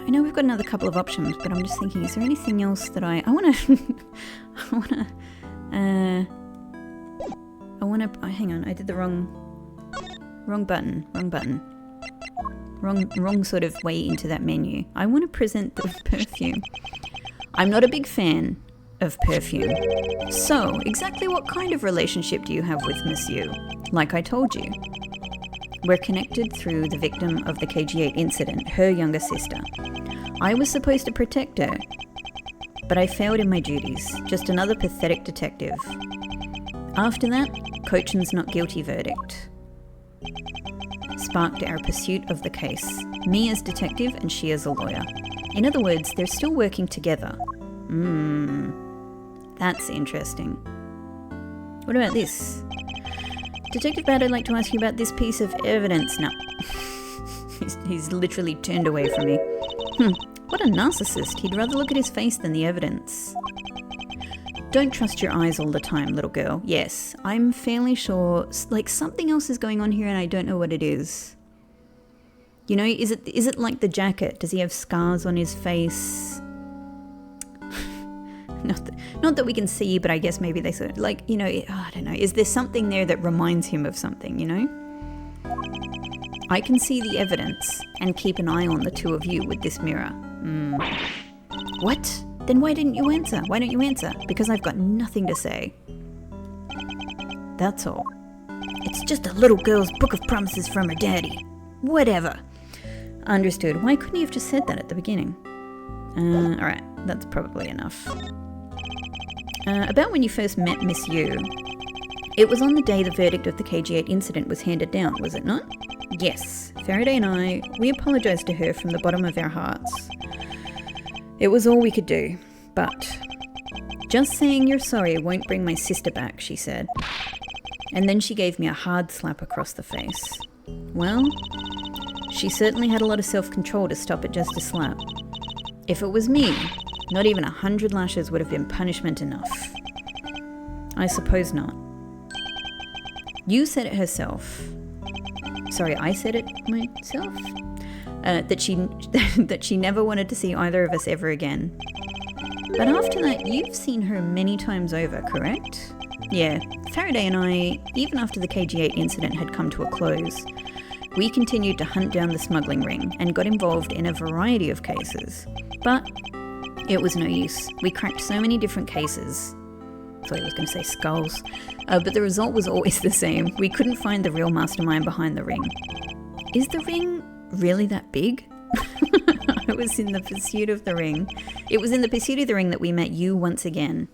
know we've got another couple of options, but I'm just thinking, is there anything else that I wanna hang on, I did the wrong button. Wrong sort of way into that menu. I want to present the perfume. I'm not a big fan of perfume. So, exactly what kind of relationship do you have with Miss Yu? Like I told you, we're connected through the victim of the KG8 incident, her younger sister. I was supposed to protect her, but I failed in my duties. Just another pathetic detective. After that, Cochin's not guilty verdict sparked our pursuit of the case. Me as detective and she as a lawyer. In other words, they're still working together. That's interesting. What about this? Detective Bad, I'd like to ask you about this piece of evidence. No. He's literally turned away from me. What a narcissist. He'd rather look at his face than the evidence. Don't trust your eyes all the time, little girl. Yes, I'm fairly sure, like, something else is going on here and I don't know what it is. You know, is it like the jacket? Does he have scars on his face? Not that we can see, but I guess maybe they sort of, like, you know, I don't know. Is there something there that reminds him of something, you know? I can see the evidence and keep an eye on the two of you with this mirror. What? Then why didn't you answer? Why don't you answer? Because I've got nothing to say. That's all. It's just a little girl's book of promises from her daddy. Whatever. Understood. Why couldn't he have just said that at the beginning? Alright, that's probably enough. About when you first met Miss Yu. It was on the day the verdict of the KG8 incident was handed down, was it not? Yes. Faraday and we apologised to her from the bottom of our hearts. It was all we could do, but just saying you're sorry won't bring my sister back, she said. And then she gave me a hard slap across the face. Well, she certainly had a lot of self-control to stop at just a slap. If it was me, not even 100 lashes would have been punishment enough. I suppose not. You said it herself. Sorry, I said it myself? That she never wanted to see either of us ever again. But after that, you've seen her many times over, correct? Yeah, Faraday and I, even after the KG8 incident had come to a close, we continued to hunt down the smuggling ring and got involved in a variety of cases. But it was no use. We cracked so many different cases. Sorry, I was going to say skulls. But the result was always the same. We couldn't find the real mastermind behind the ring. Is the ring really that big? I was in the pursuit of the ring. It was in the pursuit of the ring that we met you once again.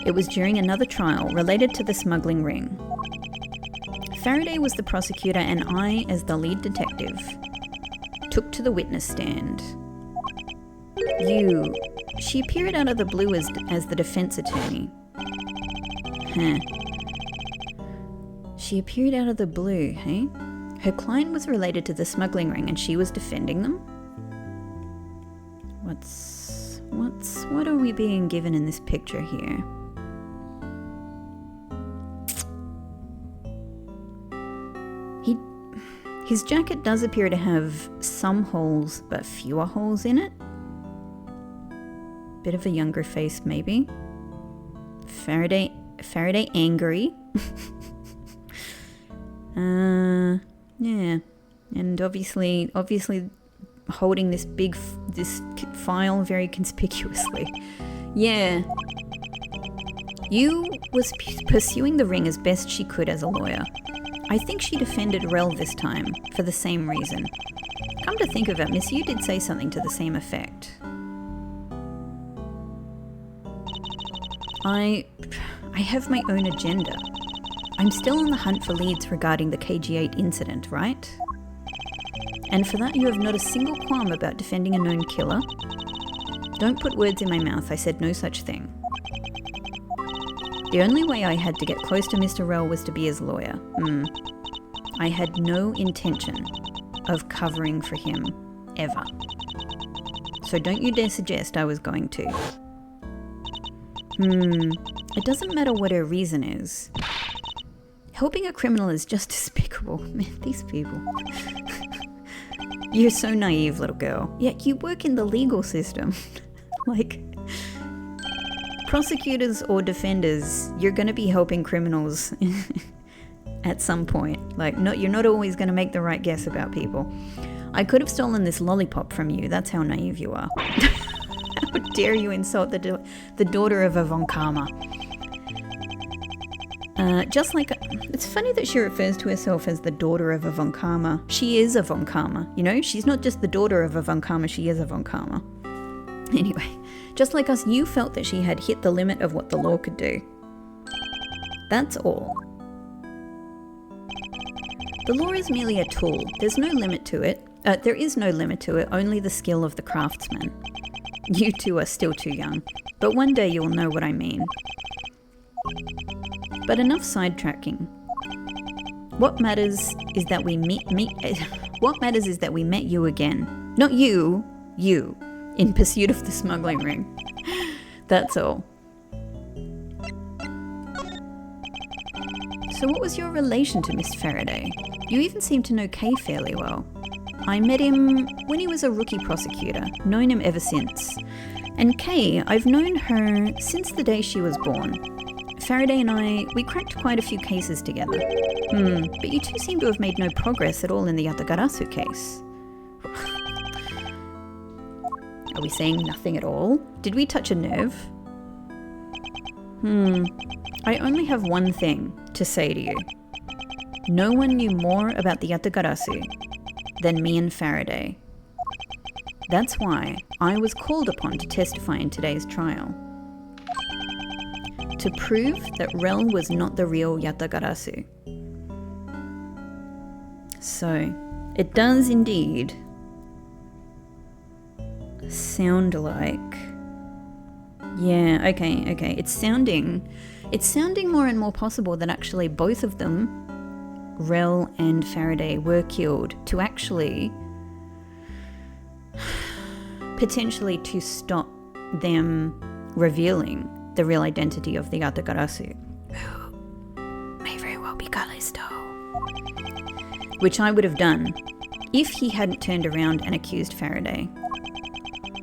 It was during another trial related to the smuggling ring. Faraday was the prosecutor and I, as the lead detective, took to the witness stand. She appeared out of the blue as the defense attorney. She appeared out of the blue, hey? Her client was related to the smuggling ring and she was defending them? What are we being given in this picture here? His jacket does appear to have some holes, but fewer holes in it. Bit of a younger face, maybe. Faraday angry. Yeah, and obviously holding this file very conspicuously. Yeah. Yu was pursuing the ring as best she could as a lawyer. I think she defended Rel this time, for the same reason. Come to think of it, Miss Yu did say something to the same effect. I have my own agenda. I'm still on the hunt for leads regarding the KG8 incident, right? And for that you have not a single qualm about defending a known killer? Don't put words in my mouth, I said no such thing. The only way I had to get close to Mr. Rel was to be his lawyer. I had no intention of covering for him, ever. So don't you dare suggest I was going to. It doesn't matter what her reason is. Helping a criminal is just despicable. Man, these people. You're so naive, little girl. Yet you work in the legal system. Like, prosecutors or defenders, you're going to be helping criminals at some point. Like, you're not always going to make the right guess about people. I could have stolen this lollipop from you. That's how naive you are. How dare you insult the daughter of a Von Karma. Just like, it's funny that she refers to herself as the daughter of a Von Karma. She is a Von Karma, you know? She's not just the daughter of a Von Karma, she is a Von Karma. Anyway, just like us, you felt that she had hit the limit of what the law could do. That's all. The law is merely a tool. There's no limit to it. There is no limit to it, only the skill of the craftsman. You two are still too young, but one day you will know what I mean. But enough sidetracking. What matters is that we met you again. Not you. in pursuit of the smuggling ring. That's all. So what was your relation to Mr. Faraday? You even seem to know Kay fairly well. I met him when he was a rookie prosecutor, known him ever since. And Kay, I've known her since the day she was born. Faraday and I, we cracked quite a few cases together. But you two seem to have made no progress at all in the Yatagarasu case. Are we saying nothing at all? Did we touch a nerve? I only have one thing to say to you. No one knew more about the Yatagarasu than me and Faraday. That's why I was called upon to testify in today's trial. To prove that Rel was not the real Yatagarasu. So, it does indeed sound like... Yeah, okay. It's sounding more and more possible that actually both of them, Rel and Faraday, were killed to actually... potentially to stop them revealing the real identity of the Yatagarasu, who may very well be Callisto. Which I would have done if he hadn't turned around and accused Faraday.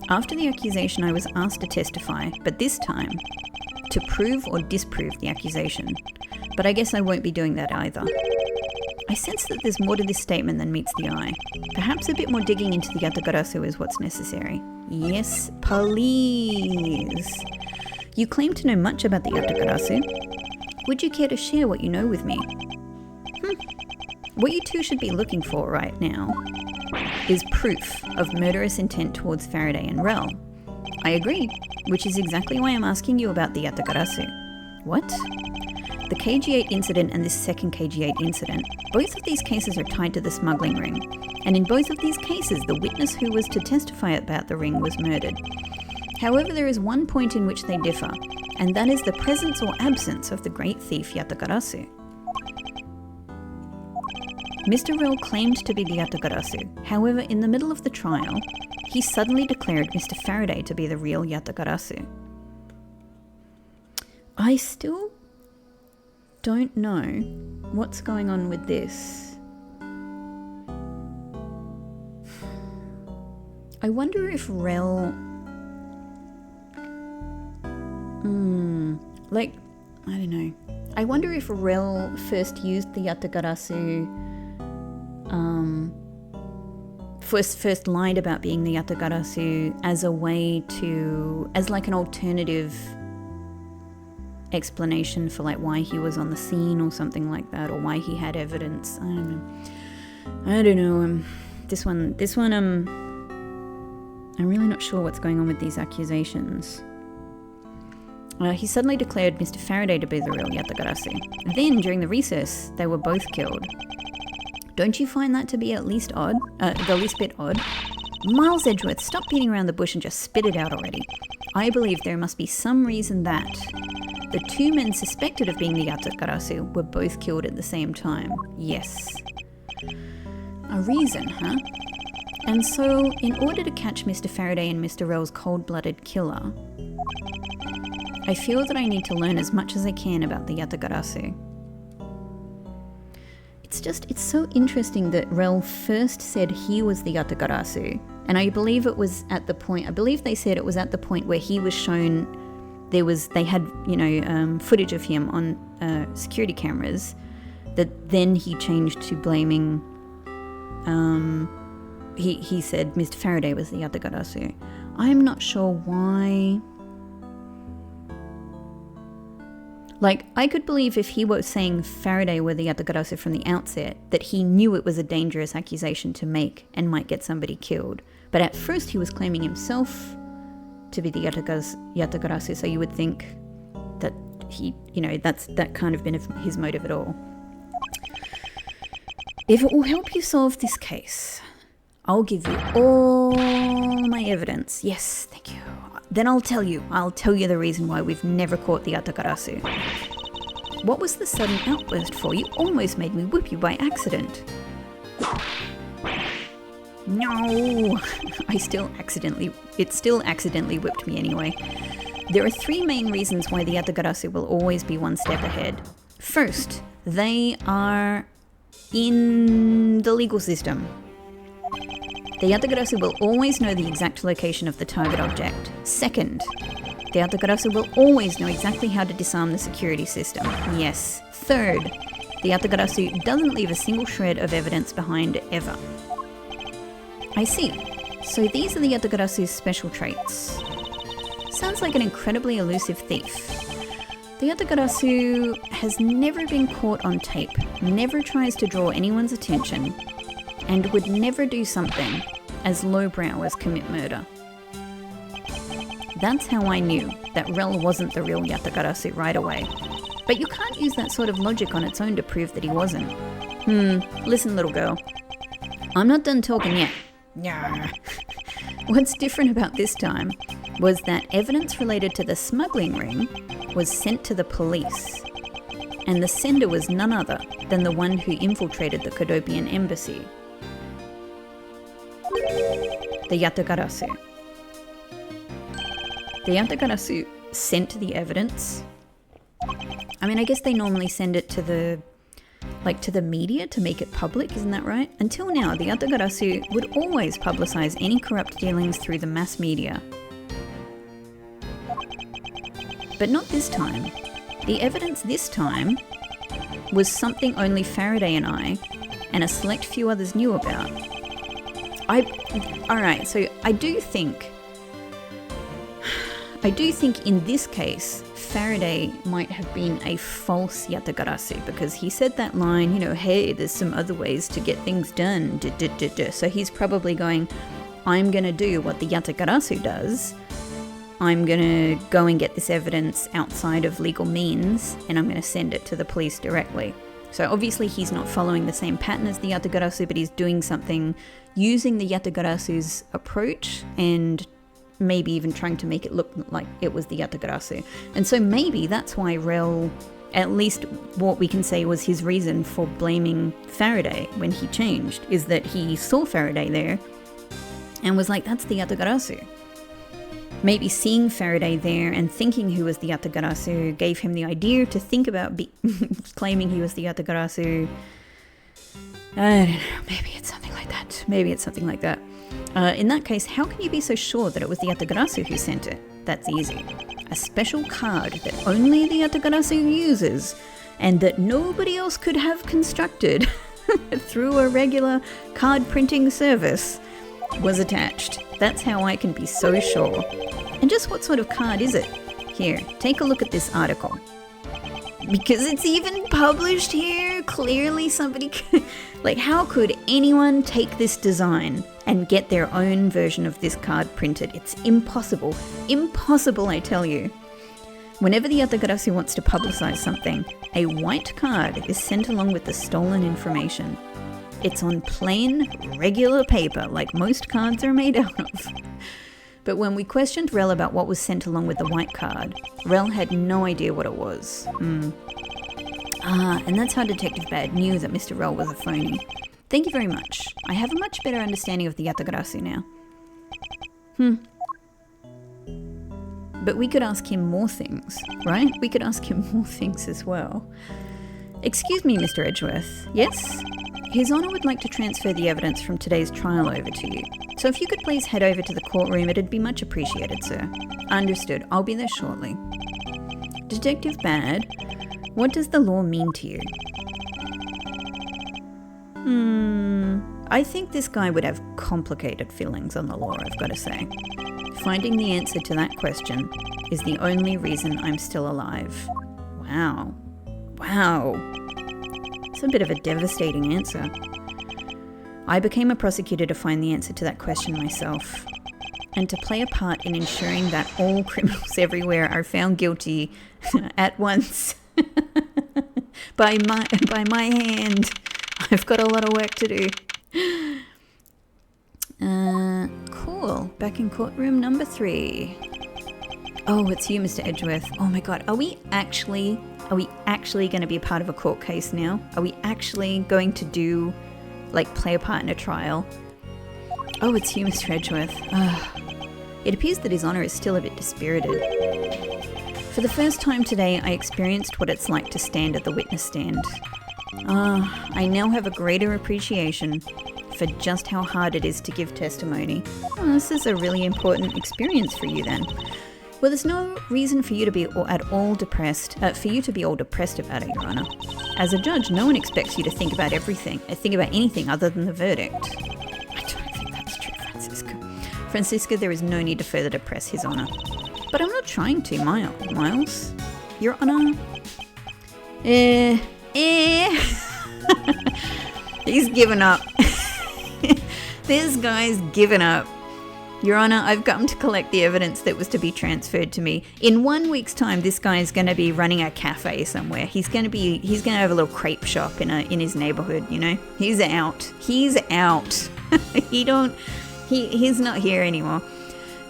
After the accusation, I was asked to testify, but this time to prove or disprove the accusation. But I guess I won't be doing that either. I sense that there's more to this statement than meets the eye. Perhaps a bit more digging into the Yatagarasu is what's necessary. Yes, please. You claim to know much about the Yatagarasu. Would you care to share what you know with me? What you two should be looking for right now is proof of murderous intent towards Faraday and Rel. I agree, which is exactly why I'm asking you about the Yatagarasu. What? The KG8 incident and this second KG8 incident, both of these cases are tied to the smuggling ring. And in both of these cases, the witness who was to testify about the ring was murdered. However, there is one point in which they differ, and that is the presence or absence of the great thief Yatagarasu. Mr. Rel claimed to be the Yatagarasu. However, in the middle of the trial, he suddenly declared Mr. Faraday to be the real Yatagarasu. I still don't know what's going on with this. I wonder if Rel... I don't know. I wonder if Rel first used the Yatagarasu... First lied about being the Yatagarasu as a way to... as like an alternative explanation for like why he was on the scene or something like that, or why he had evidence. I don't know. This one I'm really not sure what's going on with these accusations. He suddenly declared Mr. Faraday to be the real Yatagarasu. Then, during the recess, they were both killed. Don't you find that to be at least odd? The least bit odd? Miles Edgeworth, stop beating around the bush and just spit it out already. I believe there must be some reason that the two men suspected of being the Yatagarasu were both killed at the same time. Yes. A reason, huh? And so, in order to catch Mr. Faraday and Mr. Rel's cold-blooded killer, I feel that I need to learn as much as I can about the Yatagarasu. It's so interesting that Rel first said he was the Yatagarasu, and I believe it was at the point, I believe they said it was at the point where he was shown, they had, footage of him on security cameras, that then he changed to blaming, he said Mr. Faraday was the Yatagarasu. I'm not sure why. Like, I could believe if he was saying Faraday were the Yatagarasu from the outset, that he knew it was a dangerous accusation to make and might get somebody killed. But at first he was claiming himself to be the Yatagarasu, so you would think that he, that kind of been his motive at all. If it will help you solve this case, I'll give you all my evidence. Yes, thank you. Then I'll tell you the reason why we've never caught the Yatagarasu. What was the sudden outburst for? You almost made me whip you by accident. No! It still accidentally whipped me anyway. There are 3 main reasons why the Yatagarasu will always be one step ahead. First, they are in the legal system. The Yatagarasu will always know the exact location of the target object. Second, the Yatagarasu will always know exactly how to disarm the security system. Yes. Third, the Yatagarasu doesn't leave a single shred of evidence behind ever. I see. So these are the Yatagarasu's special traits. Sounds like an incredibly elusive thief. The Yatagarasu has never been caught on tape, never tries to draw anyone's attention, and would never do something as lowbrow as commit murder. That's how I knew that Rel wasn't the real Yatagarasu right away. But you can't use that sort of logic on its own to prove that he wasn't. Listen, little girl. I'm not done talking yet. Yeah. What's different about this time was that evidence related to the smuggling ring was sent to the police, and the sender was none other than the one who infiltrated the Kodopian embassy. The Yatagarasu. The Yatagarasu sent the evidence. I mean, I guess they normally send it to the media to make it public, isn't that right? Until now, the Yatagarasu would always publicize any corrupt dealings through the mass media. But not this time. The evidence this time was something only Faraday and I, and a select few others knew about. Alright, so I do think in this case, Faraday might have been a false Yatagarasu, because he said that line, hey, there's some other ways to get things done, So he's probably going, I'm going to do what the Yatagarasu does. I'm going to go and get this evidence outside of legal means, and I'm going to send it to the police directly. So obviously he's not following the same pattern as the Yatagarasu, but he's doing something using the Yatagarasu's approach and maybe even trying to make it look like it was the Yatagarasu. And so maybe that's why Rel, at least what we can say was his reason for blaming Faraday when he changed, is that he saw Faraday there and was like, that's the Yatagarasu. Maybe seeing Faraday there and thinking he was the Yatagarasu gave him the idea to think about claiming he was the Yatagarasu. I don't know, maybe it's something like that. In that case, how can you be so sure that it was the Yatagarasu who sent it? That's easy. A special card that only the Yatagarasu uses and that nobody else could have constructed through a regular card printing service was attached. That's how I can be so sure. And just what sort of card is it? Here, take a look at this article. Because it's even published here, clearly somebody how could anyone take this design and get their own version of this card printed? It's impossible. Impossible, I tell you. Whenever the Yatagarasu wants to publicize something, a white card is sent along with the stolen information. It's on plain, regular paper, like most cards are made out of. But when we questioned Rel about what was sent along with the white card, Rel had no idea what it was. And that's how Detective Bad knew that Mr. Rel was a phony. Thank you very much. I have a much better understanding of the Yatagarasu now. But we could ask him more things, right? We could ask him more things as well. Excuse me, Mr. Edgeworth. Yes? His Honour would like to transfer the evidence from today's trial over to you. So if you could please head over to the courtroom, it'd be much appreciated, sir. Understood. I'll be there shortly. Detective Bad, what does the law mean to you? I think this guy would have complicated feelings on the law, I've got to say. Finding the answer to that question is the only reason I'm still alive. Wow. It's a bit of a devastating answer. I became a prosecutor to find the answer to that question myself, and to play a part in ensuring that all criminals everywhere are found guilty at once. by my hand. I've got a lot of work to do. Cool. Back in courtroom number 3. Oh, it's you, Mr. Edgeworth. Oh my god, are we actually going to be a part of a court case now? Are we actually going to play a part in a trial? Oh, it's Hugh, Mr. Edgeworth. It appears that His Honour is still a bit dispirited. For the first time today, I experienced what it's like to stand at the witness stand. I now have a greater appreciation for just how hard it is to give testimony. Oh, this is a really important experience for you then. Well, there's no reason for you to be all depressed about it, Your Honour. As a judge, no one expects you to think about anything other than the verdict. I don't think that's true, Francisca. Francisca, there is no need to further depress His Honour. But I'm not trying to, Miles. Your Honour. He's given up. This guy's given up. Your Honour, I've come to collect the evidence that was to be transferred to me. In 1 week's time, this guy is going to be running a cafe somewhere. He's going to have a little crepe shop in his neighbourhood, you know? He's out. He's not here anymore.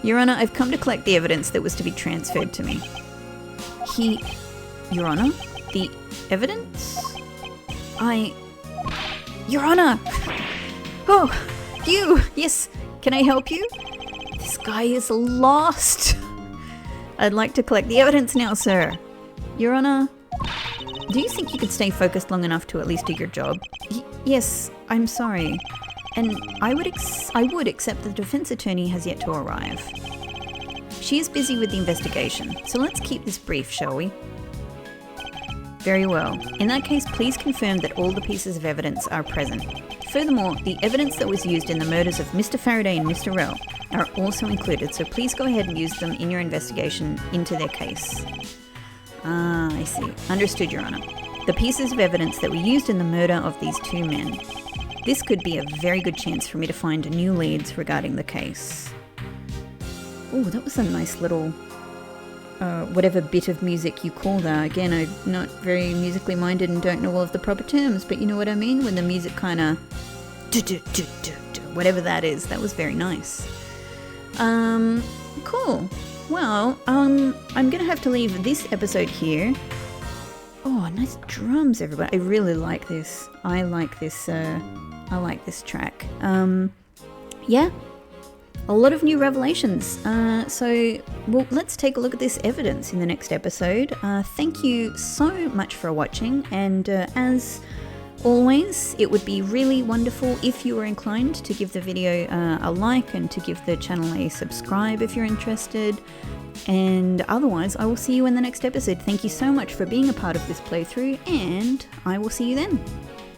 Your Honour, I've come to collect the evidence that was to be transferred to me. Your Honour, the evidence? Your Honour! Oh, you! Yes, can I help you? This guy is lost. I'd like to collect the evidence now, sir. Your Honour, do you think you could stay focused long enough to at least do your job? Yes, I'm sorry. And I would accept the defense attorney has yet to arrive. She is busy with the investigation, so let's keep this brief, shall we? Very well. In that case, please confirm that all the pieces of evidence are present. Furthermore, the evidence that was used in the murders of Mr. Faraday and Mr. Rell are also included, so please go ahead and use them in your investigation into their case. I see. Understood, Your Honour. The pieces of evidence that were used in the murder of these two men. This could be a very good chance for me to find new leads regarding the case. Oh, that was a nice little, whatever bit of music you call that. Again, I'm not very musically minded and don't know all of the proper terms, but you know what I mean? When the music kind of, whatever that is, that was very nice. Cool. Well, I'm going to have to leave this episode here. Oh, nice drums, everybody. I really like this. I like this track. Yeah, a lot of new revelations. So let's take a look at this evidence in the next episode. Thank you so much for watching, and as always, it would be really wonderful if you were inclined to give the video a like and to give the channel a subscribe if you're interested. And otherwise, I will see you in the next episode. Thank you so much for being a part of this playthrough, and I will see you then.